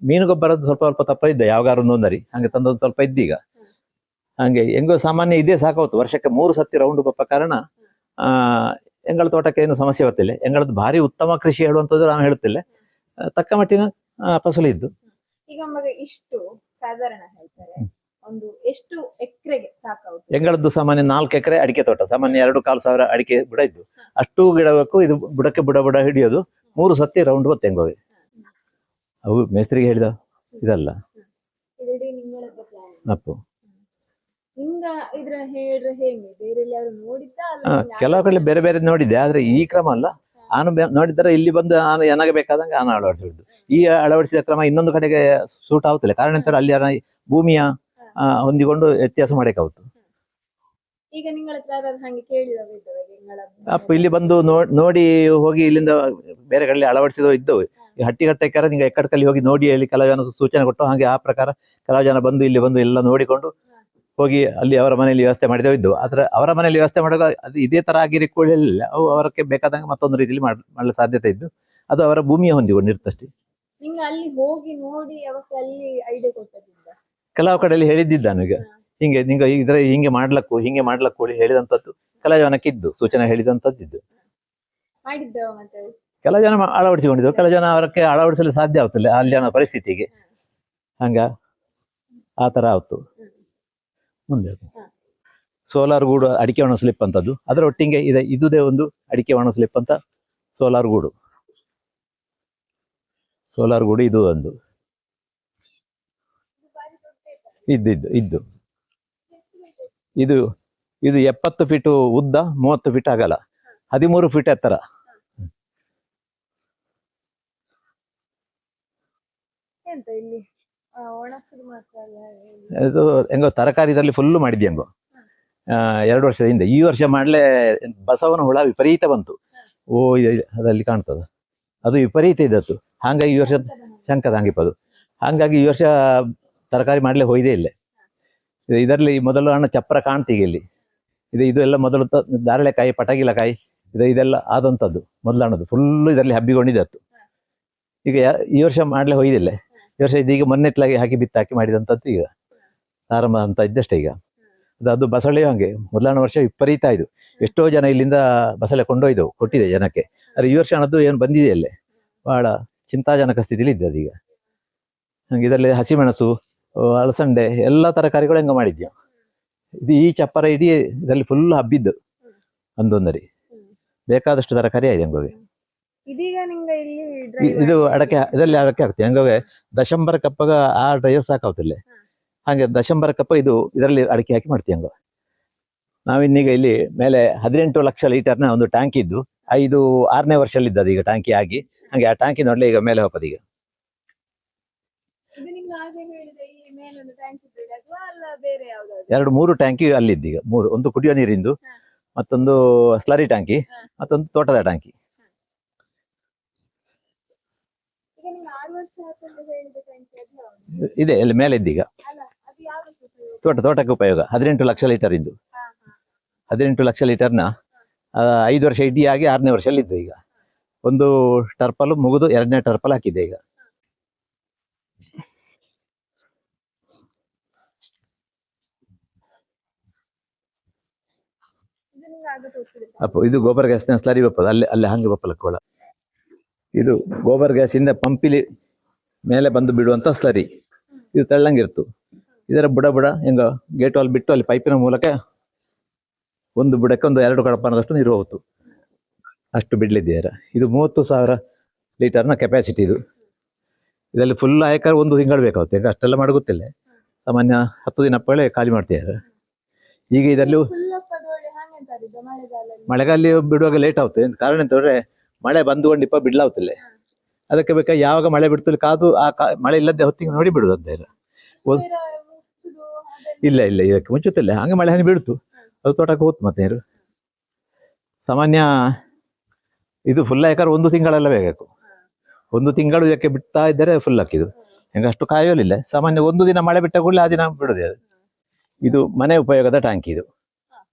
ಮೀನು ಗೊಬ್ಬರದ್ದು ಸ್ವಲ್ಪ ತಪ್ಪ ಇದ್ದ ಯಾವಾಗಾರು ಒಂದೊಂದರಿ ಹಂಗೆ ತಂದೊಂದು ಸ್ವಲ್ಪ ಇದ್ದೀಗ. ಹಂಗೆ ಹೆಂಗೋ ಸಾಮಾನ್ಯ ಇದೇ ಸಾಕಾವತ್ತು. ವರ್ಷಕ್ಕೆ 3 ಸತಿ ರೌಂಡ್ ಬಪ್ಪ ಕಾರಣ ಎಂಗಳ ತೋಟಕ್ಕೆ ಏನು ಸಮಸ್ಯೆ ಬರ್ತಿಲ್ಲ. ಎಂಗಳದ್ದು ಭಾರಿ ಉತ್ತಮ ಕೃಷಿ ಹೇಳುವಂಥದ್ದು ನಾನು ಹೇಳ್ತಿಲ್ಲ, ತಕ್ಕ ಮಟ್ಟಿನ ಫಸಲು ಇದ್ದು. ಈಗ ಇಷ್ಟು ಸಾಧಾರಣ ಹೇಳ್ತಾರೆ, ಒಂದು ಎಷ್ಟು ಎಕರೆಗೆ ಸಾಕಾಗುತ್ತೆ? ಎಂಗಳದ್ದು ಸಾಮಾನ್ಯ 4 ಎಕರೆ ಅಡಿಕೆ ತೋಟ, ಸಾಮಾನ್ಯ 2,500 ಅಡಿಕೆ ಬುಡ ಇದ್ದು. ಅಷ್ಟು ಗಿಡಬೇಕು. ಇದು ಬುಡಕ್ಕೆ ಬುಡ ಹಿಡಿಯೋದು 3 ಸತಿ ರೌಂಡ್ ಬತ್ತೆ ಹೆಂಗೋಗಿ. ಅವು ಮೇಸ್ತ್ರಿಗೆ ಹೇಳಿದ ಇದಲ್ಲ ಅಪ್ಪು. ಕೆಲವು ಕಡೆ ಬೇರೆ ಬೇರೆ ನೋಡಿದ್ದೆ, ಆದ್ರೆ ಈ ಕ್ರಮ ಅಲ್ಲ. ನಾನು ನೋಡಿದರೆ ಇಲ್ಲಿ ಬಂದು ನಾನು ನನಗೆ ಬೇಕಾದಂಗೆ ನಾನು ಅಳವಡಿಸಿದ್ದು. ಈ ಅಳವಡಿಸಿದ ಕ್ರಮ ಇನ್ನೊಂದು ಕಡೆಗೆ ಸೂಟ್ ಆಗುತ್ತಿಲ್ಲ. ಕಾರಣ ಎಂತಾರೆ ಅಲ್ಲಿ ಭೂಮಿಯ ಹೊಂದಿಕೊಂಡು ವ್ಯತ್ಯಾಸ ಮಾಡಬೇಕಾಗುತ್ತೆ. ಈಗ ನಿಮ್ಮ ಹತ್ರ ಹಾಗೆ ಕೇಳಿದವ ಅಪ್ಪ ಇಲ್ಲಿ ಬಂದು ನೋಡಿ ಹೋಗಿ ಇಲ್ಲಿಂದ ಬೇರೆ ಕಡೆ ಅಳವಡಿಸಿದವು ಇದ್ದವು. ಈ ಹಟ್ಟಿಗಟ್ಟೆಕಾರ ನಿಂಗೆ ಎಕ್ಕಡಕಲ್ಲಿ ಹೋಗಿ ನೋಡಿ ಅಲ್ಲಿ ಕೆಲವು ಜನ ಸೂಚನೆ ಕೊಟ್ಟು ಹಾಗೆ ಆ ಪ್ರಕಾರ ಕೆಲವು ಜನ ಬಂದು ಇಲ್ಲಿ ಬಂದು ಎಲ್ಲ ನೋಡಿಕೊಂಡು ಹೋಗಿ ಅಲ್ಲಿ ಅವರ ಮನೆಯಲ್ಲಿ ವ್ಯವಸ್ಥೆ ಮಾಡಿದವು ಇದ್ದು. ಆದ್ರೆ ಅವರ ಮನೆಯಲ್ಲಿ ವ್ಯವಸ್ಥೆ ಮಾಡುವಾಗ ಅದು ಇದೇ ತರ ಆಗಿರಿಕೊಳ್ಳಲಿಲ್ಲ. ಅವು ಅವರಕ್ಕೆ ಬೇಕಾದಂಗೆ ಮತ್ತೊಂದು ರೀತಿಯಲ್ಲಿ ಮಾಡಲು ಸಾಧ್ಯತೆ ಇದ್ದು ಅದು ಅವರ ಭೂಮಿಯ ಹೊಂದಿಕೊಂಡಿರ್ತಷ್ಟೇ. ಅಲ್ಲಿ ಹೋಗಿ ನೋಡಿ ಅಲ್ಲಿ ಐಡಿಯಾ ಕೊಟ್ಟದ್ದಿಂದ ಕೆಲವು ಕಡೆಯಲ್ಲಿ ಹೇಳಿದ್ದಿದ್ದ ನನಗೆ ಹಿಂಗೆ ನಿಂಗೆ ಇದ್ರೆ ಹಿಂಗೆ ಮಾಡ್ಲಕ್ಕು ಹೇಳಿದಂಥದ್ದು ಕೆಲವು ಜನಕ್ಕಿದ್ದು ಸೂಚನೆ ಹೇಳಿದಂಥದ್ದಿದ್ದು. ಕೆಲವು ಜನ ಅಳವಡಿಸಿಕೊಂಡಿದ್ದು, ಕೆಲವು ಜನ ಅವರಕ್ಕೆ ಅಳವಡಿಸಲು ಸಾಧ್ಯ ಆಗ್ತಿಲ್ಲ ಅಲ್ಲಿ ಜನ ಪರಿಸ್ಥಿತಿಗೆ. ಹಂಗ ಆ ತರ ಆಯ್ತು. ಮುಂದೆ ಸೋಲಾರ್ ಗೂಡು ಅಡಿಕೆ ಒಣ ಸ್ಲಿಪ್ ಅಂತದ್ದು, ಅದರ ಒಟ್ಟಿಗೆ ಇದೆ ಇದುದೇ ಒಂದು ಅಡಿಕೆ ಒಣ ಸ್ಲಿಪ್ ಅಂತ ಸೋಲಾರ್ ಗೂಡು. ಸೋಲಾರ್ ಗೂಡು ಇದು ಒಂದು ಇದ್ದು ಇದು ಇದು 70 ಫೀಟ್ ಉದ್ದ, 30 ಫೀಟ್ ಅಗಲ, 13 ಫೀಟ್ ಎತ್ತರ. ಅದು ಹೆಂಗೋ ತರಕಾರಿ ಇದರಲ್ಲಿ ಫುಲ್ಲು ಮಾಡಿದ್ದೆ ಹೆಂಗೋ 2 ವರ್ಷದ ಹಿಂದೆ. ಈ ವರ್ಷ ಮಾಡ್ಲೆ ಬಸವನ ಹುಳ ವಿಪರೀತ ಬಂತು. ಅದಲ್ಲಿ ಕಾಣ್ತದ, ಅದು ವಿಪರೀತ ಇದ್ದತ್ತು. ಹಾಗಾಗಿ ಈ ವರ್ಷ ಶಂಕದ ಹಂಗಿಪ್ಪದು, ಹಾಗಾಗಿ ಈ ವರ್ಷ ತರಕಾರಿ ಮಾಡ್ಲೆ ಹೋಯ್ದೇ ಇಲ್ಲ. ಇದರಲ್ಲಿ ಮೊದಲು ಹಣ್ಣು ಚಪ್ಪರ ಕಾಣ್ತೀಗ ಇಲ್ಲಿ. ಇದು ಎಲ್ಲ ಮೊದಲು ದಾರಳೆಕಾಯಿ, ಪಟಗಿಲಕಾಯಿ ಇದೆಲ್ಲ ಆದಂಥದ್ದು ಮೊದಲು ಹಣ್ಣದು ಫುಲ್ಲು ಇದರಲ್ಲಿ ಹಬ್ಬಿಕೊಂಡಿದ್ದತ್ತು. ಈಗ ಈ ವರ್ಷ ಮಾಡ್ಲೆ ಹೋಯ್ದಿಲ್ಲ. ಈ ವರ್ಷ ಇದೀಗ ಮೊನ್ನೆತ್ಲಾಗಿ ಹಾಕಿ ಬಿತ್ತಾಕಿ ಮಾಡಿದಂಥದ್ದು ಈಗ ಆರಂಭ ಅಂತ ಇದ್ದಷ್ಟೇ. ಈಗ ಅದು ಬಸಳೆಯೂ ಹಂಗೆ ಮೊದಲನೇ ವರ್ಷ ವಿಪರೀತ ಆಯ್ತು. ಎಷ್ಟೋ ಜನ ಇಲ್ಲಿಂದ ಬಸಳೆ ಕೊಂಡೊಯ್ದವು, ಕೊಟ್ಟಿದೆ ಜನಕ್ಕೆ. ಆದರೆ ಈ ವರ್ಷ ಹಣದ್ದು ಏನು ಬಂದಿದೆ ಅಲ್ಲೇ, ಬಹಳ ಚಿಂತಾಜನಕ ಸ್ಥಿತಿಲಿ ಇದ್ದದ್ದು ಈಗ. ಹಂಗೆ ಇದರಲ್ಲಿ ಹಸಿಮೆಣಸು, ಅಲಸಂಡೆ ಎಲ್ಲ ತರಕಾರಿಗಳು ಹೆಂಗ ಮಾಡಿದ್ಯಾ. ಇದು ಈ ಚಪ್ಪರ ಇಡೀ ಇದರಲ್ಲಿ ಫುಲ್ ಹಬ್ಬಿದ್ದು ಒಂದೊಂದರಿ ಬೇಕಾದಷ್ಟು ತರಕಾರಿ ಆಯ್ತು ಹೆಂಗೋಗೆ. ಇದು ಅಡಕೆ, ಇದರಲ್ಲಿ ಅಡಕೆ ಆಗ್ತದೆ ಹೆಂಗೋಗೆ. ದಶಂಬರ ಕಪ್ಪಗ ಆ ಡ್ರೈವರ್ ಸಾಕಾಗ್ತಿಲ್ಲ. ಹಾಗೆ ದಶಂಬರ ಕಪ್ಪ ಇದು ಇದರಲ್ಲಿ ಅಡಿಕೆ ಹಾಕಿ ಮಾಡ್ತೀವಿ ಹಂಗ. ನಾವಿನ್ನೀಗ ಇಲ್ಲಿ ಮೇಲೆ 18 ಲಕ್ಷ ಲೀಟರ್ನ ಒಂದು ಟ್ಯಾಂಕ್ ಇದ್ದು 6ನೇ ವರ್ಷದಲ್ಲಿದ್ದದು ಈಗ ಟ್ಯಾಂಕಿ ಆಗಿ. ಹಾಗೆ ಆ ಟ್ಯಾಂಕಿ ನೋಡ್ಲಿ ಈಗ ಮೇಲೆ ಹೋಗೋದು. ಈಗ 2-3 ಟ್ಯಾಂಕಿ ಅಲ್ಲಿದ್ದು ಈಗ 3. ಒಂದು ಕುಡಿಯೋ ನೀರಿಂದು, ಮತ್ತೊಂದು ಸ್ಲರಿ ಟ್ಯಾಂಕಿ, ಮತ್ತೊಂದು ತೋಟದ ಟ್ಯಾಂಕಿ. ಇದೆ ಅಲ್ಲಿ ಮೇಲೆ ಇದ್ದೀಗ ತೋಟಕ್ಕೆ ಉಪಯೋಗ 18 ಲಕ್ಷ ಲೀಟರ್ ಇಂದು. 18 ಲಕ್ಷ ಲೀಟರ್ನ 5 ವರ್ಷ ಇಡೀ ಆಗಿ 6ನೇ ವರ್ಷದಲ್ಲಿ ಇದ್ದು. ಈಗ ಒಂದು ಟರ್ಪಲ್ ಮುಗಿದು 2ನೇ ಟರ್ಪಲ್ ಹಾಕಿದೆ ಈಗ. ಅಪ್ಪ ಇದು ಗೋಬರ್ ಗ್ಯಾಸ್ನ ಸ್ಲರಿ ಬಪ್ಪದ ಅಲ್ಲಿ ಹಂಗೆ ಬಪ್ಪಲಕ್ಕೋಳ. ಇದು ಗೋಬರ್ ಗ್ಯಾಸ್ ಇಂದ ಪಂಪಿಲಿ ಮೇಲೆ ಬಂದು ಬಿಡುವಂತ ಸ್ಲರಿ. ಇದು ತೆಳ್ಳಂಗಿರ್ತು. ಇದರ ಬುಡ ಹೆಂಗ ಗೇಟ್ ವಾಲ್ ಬಿಟ್ಟು ಅಲ್ಲಿ ಪೈಪಿನ ಮೂಲಕ ಒಂದು ಬುಡಕ್ಕೆ ಒಂದು 2 ಕಡಪನದಷ್ಟು ನೀರು ಹೋಗ್ತು, ಅಷ್ಟು ಬಿಡ್ಲಿದ್ದೀರ. ಇದು 30,000 ಲೀಟರ್ನ ಕೆಪಾಸಿಟಿ. ಇದರಲ್ಲಿ ಫುಲ್ ಆಯಕಾರ 1 ತಿಂಗಳು ಬೇಕಾಗುತ್ತೆ. ಈಗ ಅಷ್ಟೆಲ್ಲ ಮಾಡಿ ಗೊತ್ತಿಲ್ಲ, ಸಾಮಾನ್ಯ 10 ದಿನ ಪಳೆ ಖಾಲಿ ಮಾಡ್ತಿದ್ದಾರೆ. ಈಗ ಇದರಲ್ಲಿ ಮಳೆಗಾಲ ಬಿಡುವಾಗ ಲೇಟ್ ಆಗುತ್ತೆ. ಕಾರಣ ಎಂತಂದ್ರೆ ಮಳೆ ಬಂದುಕೊಂಡಿಪ್ಪ ಬಿಡ್ಲಾಗ್ತಿಲ್ಲ. ಅದಕ್ಕೆ ಬೇಕಾ ಯಾವಾಗ ಮಳೆ ಬಿಡ್ತಿಲ್ಲ ಕಾದು ಮಳೆ ಇಲ್ಲದೆ ಹೊತ್ತಿಗೆ ನೋಡಿ ಬಿಡುದು ಅಂತ. ಇಲ್ಲ ಇದಕ್ಕೆ ಮುಂಚುತ್ತಿಲ್ಲ, ಹಂಗೆ ಮಳೆ ಹನಿ ಬೀಳ್ತು, ಅದು ತೋಟಕ್ಕೆ ಹೋಗ್ತು. ಮತ್ತೆ ನೀರು ಸಾಮಾನ್ಯ ಇದು ಫುಲ್ ಆಯ್ಕಾರ 1 ತಿಂಗಳೆಲ್ಲ ಬೇಕು. 1 ತಿಂಗಳು ಇದಕ್ಕೆ ಬಿಡ್ತಾ ಇದ್ದರೆ ಫುಲ್ ಹಾಕಿದು. ಹೆಂಗ ಅಷ್ಟು ಕಾಯೋಲಿಲ್ಲ. ಸಾಮಾನ್ಯ 1 ದಿನ ಮಳೆ ಬಿಟ್ಟ ಕೂಡಲೇ ಆ ದಿನ ಬಿಡುದೇ ಅದು. ಇದು ಮನೆ ಉಪಯೋಗದ ಟ್ಯಾಂಕಿ. ಇದು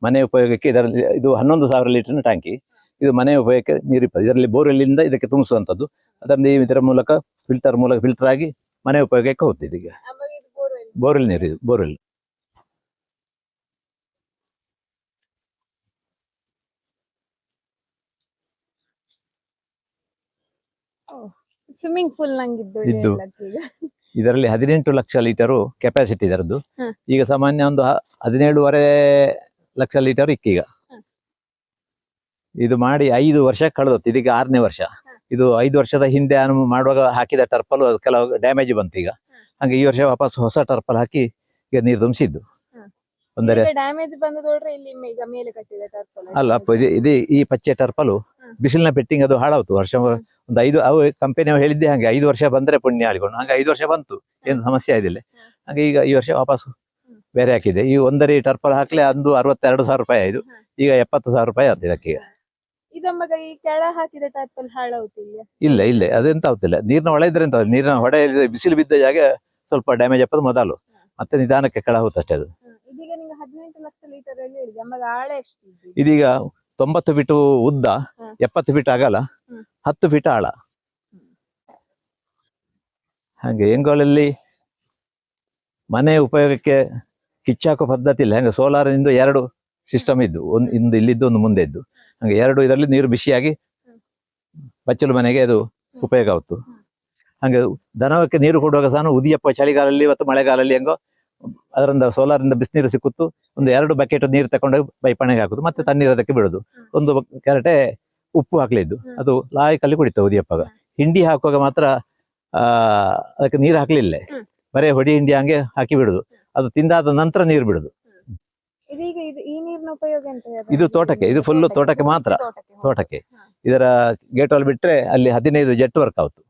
ಮನೆ ಉಪಯೋಗಕ್ಕೆ ಇದರಲ್ಲಿ ಇದು 11,000 ಲೀಟರ್ನ ಟ್ಯಾಂಕಿ. ಇದು ಮನೆ ಉಪಯೋಗಕ್ಕೆ ನೀರಿಪ್ಪದು. ಇದರಲ್ಲಿ ಬೋರ್ವೆಲ್ಲಿಂದ ಇದಕ್ಕೆ ತುಂಬಿಸುವಂಥದ್ದು. ಅದರಿಂದ ಇದರ ಮೂಲಕ ಫಿಲ್ಟರ್ ಆಗಿ ಮನೆ ಉಪಯೋಗಕ್ಕೆ ಹೋಗ್ತಿದೆ. ಈಗ ಬೋರ್ವೆಲ್ ನೀರು, ಇದು ಬೋರ್ವೆಲ್. ಸ್ವಿಮ್ಮಿಂಗ್ ಪೂಲ್ ಇದ್ದು ಇದರಲ್ಲಿ 18 ಲಕ್ಷ ಲೀಟರು ಕೆಪಾಸಿಟಿ ಇದರದ್ದು. ಈಗ ಸಾಮಾನ್ಯ ಒಂದು 17.5 ಲಕ್ಷ ಲೀಟರ್ ಇಕ್ಕೀಗ. ಇದು ಮಾಡಿ 5 ವರ್ಷ ಕಳೆದೊತ್ತು. ಇದೀಗ 6ನೇ ವರ್ಷ. ಇದು 5 ವರ್ಷದ ಹಿಂದೆ ನಾನು ಮಾಡುವಾಗ ಹಾಕಿದ ಟರ್ಪಲ್ ಕೆಲವು ಡ್ಯಾಮೇಜ್ ಬಂತು. ಈಗ ಹಾಗೆ ಈ ವರ್ಷ ವಾಪಸ್ ಹೊಸ ಟರ್ಪಲ್ ಹಾಕಿ ಈಗ ನೀರು ತುಂಬಿಸಿದ್ದು. ಅಲ್ಲ ಅಪ್ಪ, ಈ ಪಚ್ಚೆ ಟರ್ಪಲು ಬಿಸಿಲಿನ ಪೆಟ್ಟಿಂಗ್ ಅದು ಹಾಳಾಯ್ತು. ವರ್ಷ ಒಂದು 5 ಅವು ಕಂಪನಿ ಹೇಳಿದ್ದೆ ಹಾಗೆ 5 ವರ್ಷ ಬಂದ್ರೆ ಪುಣ್ಯ ಆಳಿಕೊಂಡು. ಹಾಗೆ 5 ವರ್ಷ ಬಂತು, ಏನು ಸಮಸ್ಯೆ ಆಯ್ದಿಲ್ಲ. ಹಾಗೆ ಈಗ ಈ ವರ್ಷ ವಾಪಸ್ ಬೇರೆ ಹಾಕಿದೆ. ಈ ಒಂದರಿ ಟರ್ಪಲ್ ಹಾಕ್ಲೆ ಅಂದು 62,000 ರೂಪಾಯಿ ಆಯ್ತು. ಈಗ 70,000 ರೂಪಾಯಿ ಆಯ್ತು ಇದಕ್ಕೆ. ಇಲ್ಲ ಅದೆಂತ ಆಗ್ತಿಲ್ಲ. ನೀರಿನ ಹೊಳೆ ಇದ್ರೆ ಎಂತ, ನೀರಿನ ಹೊಡೆ ಬಿಸಿಲು ಬಿದ್ದ ಜಾಗ ಸ್ವಲ್ಪ ಡ್ಯಾಮೇಜ್ ಆಗ್ತದೆ ಮೊದಲು, ಮತ್ತೆ ನಿಧಾನಕ್ಕೆ ಕೆಳ ಹೋಗುತ್ತೆ ಅಷ್ಟೇ. ಅದು ಇದೀಗ 90 ಫೀಟ್ ಉದ್ದ, 70 ಫೀಟ್ ಅಗಲ, 10 ಫೀಟ್ ಆಳ. ಹಾಗೆ ಎಂಗಳಲ್ಲಿ ಮನೆ ಉಪಯೋಗಕ್ಕೆ ಕಿಚ್ಚಾಕೋ ಪದ್ಧತಿ ಇಲ್ಲ. ಹಂಗೆ ಸೋಲಾರ್ ಇಂದು 2 ಸಿಸ್ಟಮ್ ಇದ್ದು, ಒಂದು ಇಲ್ಲಿದ್ದು ಒಂದು ಮುಂದೆ ಇದ್ದು. ಹಂಗೆ 2 ಇದರಲ್ಲಿ ನೀರು ಬಿಸಿಯಾಗಿ ಬಚ್ಚಲು ಮನೆಗೆ ಅದು ಉಪಯೋಗ ಆಯ್ತು. ಹಂಗೆ ದನವಕ್ಕೆ ನೀರು ಕೊಡುವಾಗ ಸಹ ಉದಿಯಪ್ಪ ಚಳಿಗಾಲದಲ್ಲಿ ಮತ್ತು ಮಳೆಗಾಲದಲ್ಲಿ ಹೆಂಗೋ ಅದರಿಂದ ಸೋಲಾರಿಂದ ಬಿಸಿನೀರು ಸಿಕ್ಕುತ್ತು. ಒಂದು 2 ಬಕೆಟ್ ನೀರು ತಗೊಂಡೋಗಿ ಪೈಪಣೆಗೆ ಹಾಕುದು, ಮತ್ತೆ ತಣ್ಣೀರು ಅದಕ್ಕೆ ಬಿಡುದು. ಒಂದು ಕೆರಟೆ ಉಪ್ಪು ಹಾಕ್ಲಿದ್ದು, ಅದು ಲಾಯಕಲ್ಲಿ ಕುಡಿತಾವೆ ಉದಿಯಪ್ಪಾಗ. ಹಿಂಡಿ ಹಾಕುವಾಗ ಮಾತ್ರ ಅದಕ್ಕೆ ನೀರು ಹಾಕ್ಲಿಲ್ಲ, ಬರೇ ಹೊಡಿ ಹಿಂಡಿ ಹಂಗೆ ಹಾಕಿ ಬಿಡುದು. ಅದು ತಿಂದಾದ ನಂತರ ನೀರು ಬಿಡುದು. ಇದೀಗ ಈ ನೀರಿನ ಉಪಯೋಗ ಎಂತ? ಇದು ತೋಟಕ್ಕೆ, ಇದು ಫುಲ್ಲು ತೋಟಕ್ಕೆ ಮಾತ್ರ, ತೋಟಕ್ಕೆ. ಇದರ ಗೇಟ್ ಅಲ್ಲಿ ಬಿಟ್ರೆ ಅಲ್ಲಿ 15 ಜೆಟ್ ವರ್ಕ್ ಆಯ್ತು.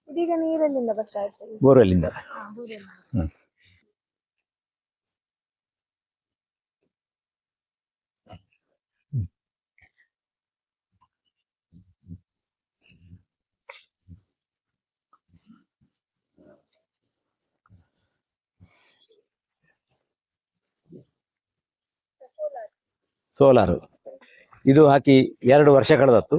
ಇದೀಗ ನೀರಲ್ಲಿಂದ ಬರ್ತಾ ಇರ್ತದೆ, ಬೋರ್ವೆಲ್ಲಿಂದ. ಸೋಲಾರ್ ಇದು ಹಾಕಿ 2 ವರ್ಷ ಕಳೆದತ್ತು.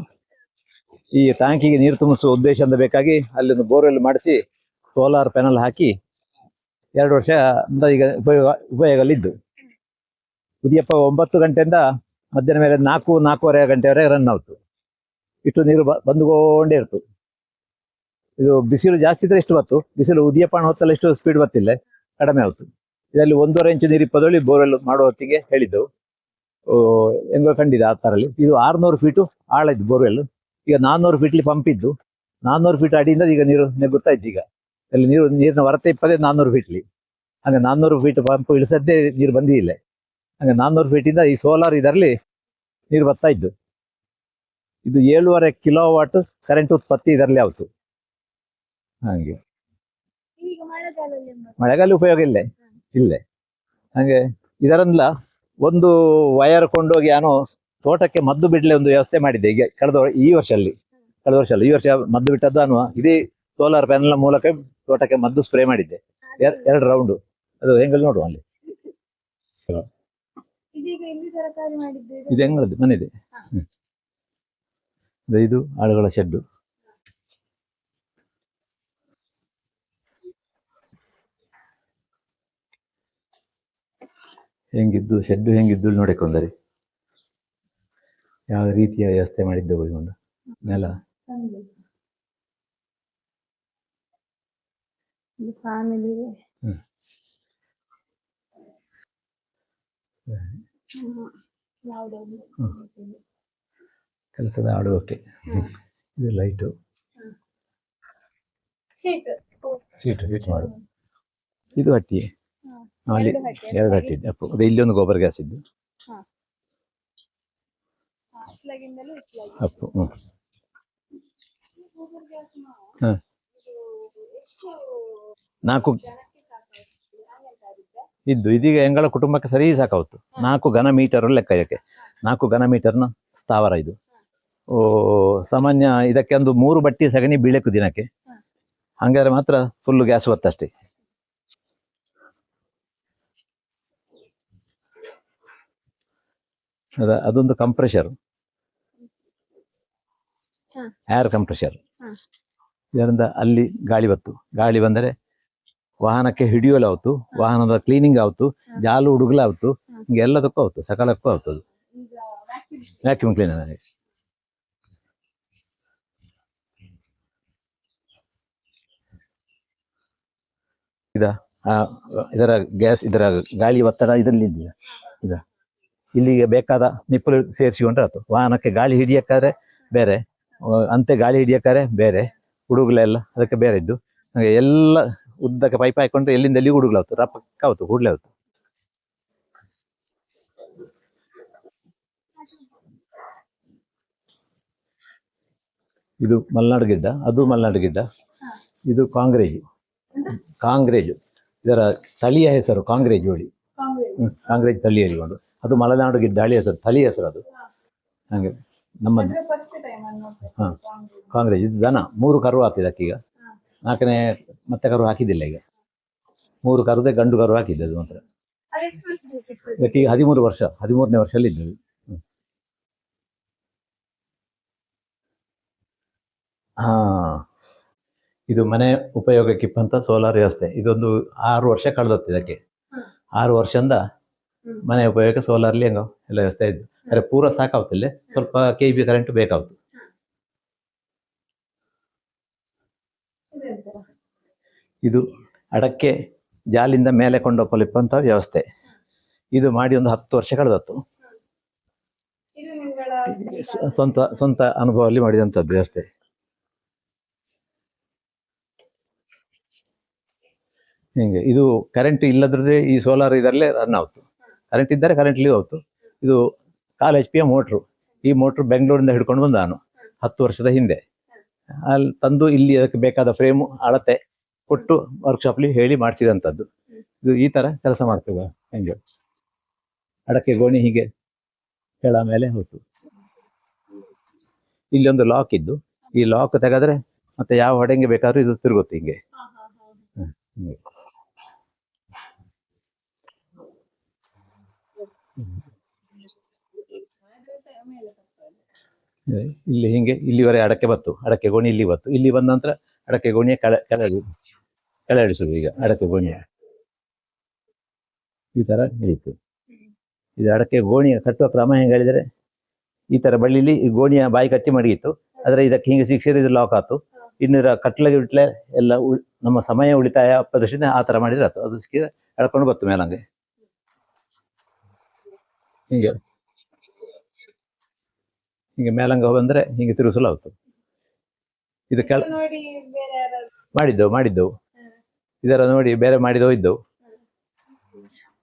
ಈ ಟ್ಯಾಂಕಿಗೆ ನೀರು ತುಂಬಿಸುವ ಉದ್ದೇಶದಿಂದ ಬೇಕಾಗಿ ಅಲ್ಲೊಂದು ಬೋರ್ವೆಲ್ ಮಾಡಿಸಿ ಸೋಲಾರ್ ಪ್ಯಾನಲ್ ಹಾಕಿ 2 ವರ್ಷದಿಂದ ಈಗ ಉಪಯೋಗದಲ್ಲಿದ್ದು. ಉದಿಯಪ್ಪ 9 ಗಂಟೆಯಿಂದ ಮಧ್ಯಾಹ್ನ ಮೇಲೆ 4-4:30 ಗಂಟೆವರೆಗೆ ರನ್ ಆಯ್ತು. ಇಷ್ಟು ನೀರು ಬಂದುಕೊಂಡೇ ಇರ್ತು. ಇದು ಬಿಸಿಲು ಜಾಸ್ತಿ ಇದ್ರೆ ಇಷ್ಟು ಬತ್ತು, ಬಿಸಿಲು ಉದಿಯಪ್ಪನ ಹೊತ್ತಲ್ಲಿ ಇಷ್ಟು ಸ್ಪೀಡ್ ಬರ್ತಿಲ್ಲ, ಕಡಿಮೆ ಆಯ್ತು. ಇದರಲ್ಲಿ 1.5 ಇಂಚು ನೀರು ಇಪ್ಪದೊಳಿ ಬೋರ್ವೆಲ್ ಮಾಡುವ ಹೊತ್ತಿಗೆ ಹೇಳಿದ್ದೆವು. ಹೆಂಗೋ ಕಂಡಿದೆ ಆ ಥರಲ್ಲಿ. ಇದು 600 ಫೀಟು ಆಳ ಇದ್ದು ಬೋರ್ವೆಲ್. ಈಗ 400 ಫೀಟ್ಲಿ ಪಂಪ್ ಇದ್ದು 400 ಫೀಟ್ ಅಡಿಯಿಂದ ಈಗ ನೀರು ನೆಗ್ಗುತ್ತಾ ಇತ್ತು. ಈಗ ಅಲ್ಲಿ ನೀರಿನ ಹೊರತೆ ಇಪ್ಪದೇ 400 ಫೀಟ್ಲಿ. ಹಾಗೆ 400 ಫೀಟ್ ಪಂಪ್ ಇಳಿಸದ್ದೇ ನೀರು ಬಂದಿಲ್ಲ. ಹಾಗೆ 400 ಫೀಟಿಂದ ಈ ಸೋಲಾರ್ ಇದರಲ್ಲಿ ನೀರು ಬರ್ತಾ ಇದ್ದು. ಇದು 7.5 ಕಿಲೋವಾಟ್ ಕರೆಂಟ್ ಉತ್ಪತ್ತಿ ಇದರಲ್ಲಿ ಆಯ್ತು. ಹಾಗೆ ಮಳೆಗಾಲ ಉಪಯೋಗ ಇಲ್ಲೇ. ಹಾಗೆ ಇದರಲ್ಲ ಒಂದು ವಯರ್ ಕೊಂಡೋಗಿ ನಾನು ತೋಟಕ್ಕೆ ಮದ್ದು ಬಿಡ್ಲೆ ಒಂದು ವ್ಯವಸ್ಥೆ ಮಾಡಿದ್ದೆ. ಈಗ ಕಳೆದ ವರ್ಷ ಅಲ್ಲ, ಈ ವರ್ಷ ಮದ್ದು ಬಿಟ್ಟದ್ದು ನಾನು ಇದೇ ಸೋಲಾರ್ ಪ್ಯಾನಲ್ ಮೂಲಕ ತೋಟಕ್ಕೆ ಮದ್ದು ಸ್ಪ್ರೇ ಮಾಡಿದ್ದೆ. 2 ರೌಂಡು. ಅದು ಹೆಂಗಲ್ಲಿ ನೋಡುವ ಅಲ್ಲಿ. ಇದು ಹೆಂಗಳದ್ದು ಮನೆದೆ. ಇದು ಆಳುಗಳ ಶೆಡ್ಡು. ಹೆಂಗಿದ್ದು ಶೆಡ್ಡು ಹೆಂಗಿದ್ದು ನೋಡಿಕೊಂಡರಿ, ಯಾವ ರೀತಿಯ ವ್ಯವಸ್ಥೆ ಮಾಡಿದ್ದೆವು. ಇಕೊಂಡು ನೆಲ ಕೆಲಸದ ಆಡುವಕ್ಕೆ. ಇದು ಲೈಟು, ಶೀಟ್ ಮಾಡು. ಇದು ಹಟ್ಟಿ, ಅಲ್ಲಿ 2 ಹಟ್ಟಿ ಇದೆ. ಅಪ್ಪು ಅದು ಇಲ್ಲಿ ಒಂದು ಗೊಬ್ಬರ ಗ್ಯಾಸ್ ಇದ್ದು ಅಪ್ಪು. ಹಾಂ 4 ಇದ್ದು ಇದೀಗ ಎಂಗಳ ಕುಟುಂಬಕ್ಕೆ ಸರಿ ಸಾಕಾವತ್ತು. 4 ಘನ ಮೀಟರ್ ಲೆಕ್ಕ. ಇದಕ್ಕೆ 4 ಘನ ಮೀಟರ್ನ ಸ್ಥಾವರ ಇದು. ಸಾಮಾನ್ಯ ಇದಕ್ಕೆ ಒಂದು 3 ಬಟ್ಟಿ ಸಗಣಿ ಬೀಳಕು ದಿನಕ್ಕೆ. ಹಂಗಾದ್ರೆ ಮಾತ್ರ ಫುಲ್ ಗ್ಯಾಸ್ ಬತ್ತಷ್ಟೇ. ಅದೊಂದು ಕಂಪ್ರೆಷರ್, ಏರ್ ಕಂಪ್ರೆಷರ್. ಇದರಿಂದ ಅಲ್ಲಿ ಗಾಳಿ ಬತ್ತು. ಗಾಳಿ ಬಂದರೆ ವಾಹನಕ್ಕೆ ಹಿಡಿಯೋಲು ಆಯ್ತು, ವಾಹನದ ಕ್ಲೀನಿಂಗ್ ಆಯ್ತು, ಜಾಲು ಹುಡುಗಲ ಆಯ್ತು, ಹಿಂಗೆ ಎಲ್ಲದಕ್ಕೂ ಆಯ್ತು, ಸಕಾಲಕ್ಕೂ ಆಗ್ತದೆ. Vacuum cleaner. ಇದರ ಗ್ಯಾಸ್, ಇದರ ಗಾಳಿ ಒತ್ತಡ ಇದರಲ್ಲಿ ಇದೆ. ಇಲ್ಲಿಗೆ ಬೇಕಾದ ನಿಪ್ಪಲು ಸೇರಿಸಿಕೊಂಡ್ರೆ ಆಯ್ತು. ವಾಹನಕ್ಕೆ ಗಾಳಿ ಹಿಡಿಯಕ್ಕಾದ್ರೆ ಬೇರೆ, ಅಂತೆ ಗಾಳಿ ಹಿಡಿಯಕ್ಕಾದ್ರೆ ಬೇರೆ, ಹುಡುಗಲೆಲ್ಲ ಅದಕ್ಕೆ ಬೇರೆ ಇದ್ದು. ಹಾಗೆ ಎಲ್ಲ ಉದ್ದಕ್ಕೆ ಪೈಪ್ ಹಾಕೊಂಡ್ರೆ ಎಲ್ಲಿಂದ ಎಲ್ಲಿ ಹುಡುಗ್ಲಾವ್ತು, ರಪ್ಪಕ್ಕ ಆಯ್ತು, ಕೂಡಲೇ ಆಯ್ತು. ಇದು ಮಲೆನಾಡು ಗಿಡ್ಡ, ಅದು ಮಲೆನಾಡು ಗಿಡ್ಡ. ಇದು ಕಾಂಗ್ರೇಜು. ಇದರ ತಳಿಯ ಹೆಸರು ಕಾಂಗ್ರೇಜ್ ಹೋಳಿ. ಕಾಂಗ್ರೇಜ್ ತಳಿ ಹೇಳಿಕೊಂಡು ಅದು ಮಲೆನಾಡು ಗಿಡ್ಡ ಹಳಿ ಹೆಸರು, ತಳಿ ಹೆಸರು ಅದು. ಹಾಗೆ ನಮ್ಮ ಕಾಂಗ್ರೇಜ್. ಇದು ದನ 3 ಕರು ಹಾಕಿದೆ ಅದಕ್ಕೀಗ. 4ನೇ ಮತ್ತೆ ಕರು ಹಾಕಿದ್ದಿಲ್ಲ. ಈಗ 3 ಕರುದೇ ಗಂಡು ಕರು ಹಾಕಿದ್ದೆ. ಅದು ಮಾತ್ರ ಇದಕ್ಕೀಗ 13 ವರ್ಷ, 13ನೇ ವರ್ಷದಲ್ಲಿ ಇದ್ದವು. ಇದು ಮನೆ ಉಪಯೋಗಕ್ಕಿಪ್ಪಂತ ಸೋಲಾರ್ ವ್ಯವಸ್ಥೆ. ಇದೊಂದು 6 ವರ್ಷ ಕಳೆದತ್ತು ಇದಕ್ಕೆ. 6 ವರ್ಷದಿಂದ ಮನೆ ಉಪಯೋಗಕ್ಕೆ ಸೋಲಾರ್ಲಿ ಹೆಂಗೋ ಎಲ್ಲ ವ್ಯವಸ್ಥೆ ಇದ್ದು ಅರೆ ಪೂರ ಸಾಕಾಗ್ತಿಲ್ಲ, ಸ್ವಲ್ಪ KV ಕರೆಂಟ್ ಬೇಕಾಗ್ತು. ಇದು ಅಡಕ್ಕೆ ಜಾಲಿಂದ ಮೇಲೆ ಕೊಂಡೊಪ್ಪಲಿಪ್ಪಂತ ವ್ಯವಸ್ಥೆ. ಇದು ಮಾಡಿ ಒಂದು 10 ವರ್ಷ ಕಳೆದತ್ತು. ಸ್ವಂತ ಅನುಭವದಲ್ಲಿ ಮಾಡಿದಂಥದ್ದು ವ್ಯವಸ್ಥೆ. ಹಿಂಗೆ ಇದು ಕರೆಂಟ್ ಇಲ್ಲದ್ರದ್ದೇ ಈ ಸೋಲಾರ್ ಇದರಲ್ಲೇ ರನ್ ಆಯ್ತು. ಕರೆಂಟ್ ಇದ್ದರೆ ಕರೆಂಟ್ಲಿ ಹೋಯ್ತು. ಇದು 4 HP ಮೋಟ್ರು. ಈ ಮೋಟ್ರು ಬೆಂಗಳೂರಿಂದ ಹಿಡ್ಕೊಂಡು ಬಂದ ನಾನು 10 ವರ್ಷದ ಹಿಂದೆ. ಅಲ್ಲಿ ತಂದು ಇಲ್ಲಿ ಅದಕ್ಕೆ ಬೇಕಾದ ಫ್ರೇಮು ಅಳತೆ ಕೊಟ್ಟು ವರ್ಕ್ಶಾಪ್ಲಿ ಹೇಳಿ ಮಾಡಿಸಿದಂಥದ್ದು. ಇದು ಈ ಥರ ಕೆಲಸ ಮಾಡ್ತೇವೆ. ಹೆಂಗೆ ಅಡಕೆ ಗೋಣಿ ಹೀಗೆ ಕೆಳ ಮೇಲೆ ಹೋಯ್ತು. ಇಲ್ಲಿ ಒಂದು ಲಾಕ್ ಇದ್ದು, ಈ ಲಾಕ್ ತೆಗೆದ್ರೆ ಮತ್ತೆ ಯಾವ ಹೊಡೆಂಗೆ ಬೇಕಾದ್ರೂ ಇದು ತಿರುಗುತ್ತೆ ಹಿಂಗೆ. ಹಿಂಗೆ ಇಲ್ಲಿ ಹಿಂಗೆ ಇಲ್ಲಿವರೆ ಅಡಕೆ ಬತ್ತು. ಅಡಕೆ ಗೋಣಿ ಇಲ್ಲಿ ಬತ್ತು. ಇಲ್ಲಿ ಬಂದ ನಂತರ ಅಡಕೆ ಗೋಣಿಯ ಕೆಳಗಿಳಿಸುದು. ಈಗ ಅಡಕೆ ಗೋಣಿಯ ಈ ತರ ಇಳಿತು. ಇದು ಅಡಕೆ ಗೋಣಿಯ ಕಟ್ಟುವ ಕ್ರಮ ಹೆಂಗೆ ಹೇಳಿದರೆ, ಈ ತರ ಬಳ್ಳಿಲಿ ಈ ಗೋಣಿಯ ಬಾಯಿ ಕಟ್ಟಿ ಮಡಗಿತ್ತು. ಆದರೆ ಇದಕ್ಕೆ ಹಿಂಗೆ ಸಿಕ್ಸಿದ್ರೆ ಇದು ಲಾಕ್ ಆಯ್ತು. ಇನ್ನೂರ ಕಟ್ಲೆಗೆ ಬಿಟ್ಲೆ ಎಲ್ಲ ನಮ್ಮ ಸಮಯ ಉಳಿತಾಯ ಪ್ರದರ್ಶನ ಆ ತರ ಮಾಡಿದ್ರೆ ಆಯ್ತು. ಅದು ಸಿಕ್ಕಿದ್ರೆ ಎಳ್ಕೊಂಡು ಬತ್ತು ಮೇಲಂಗೆ ಹಿಂಗೆ ಹಿಂಗೆ ಮೇಲಂಗ ಬಂದ್ರೆ ಹಿಂಗೆ ತಿರುಗಿಸಲಾಗ್ತು. ಇದು ಮಾಡಿದ್ದೆವು ಇದರ ನೋಡಿ ಬೇರೆ ಮಾಡಿದವು ಇದ್ದವು.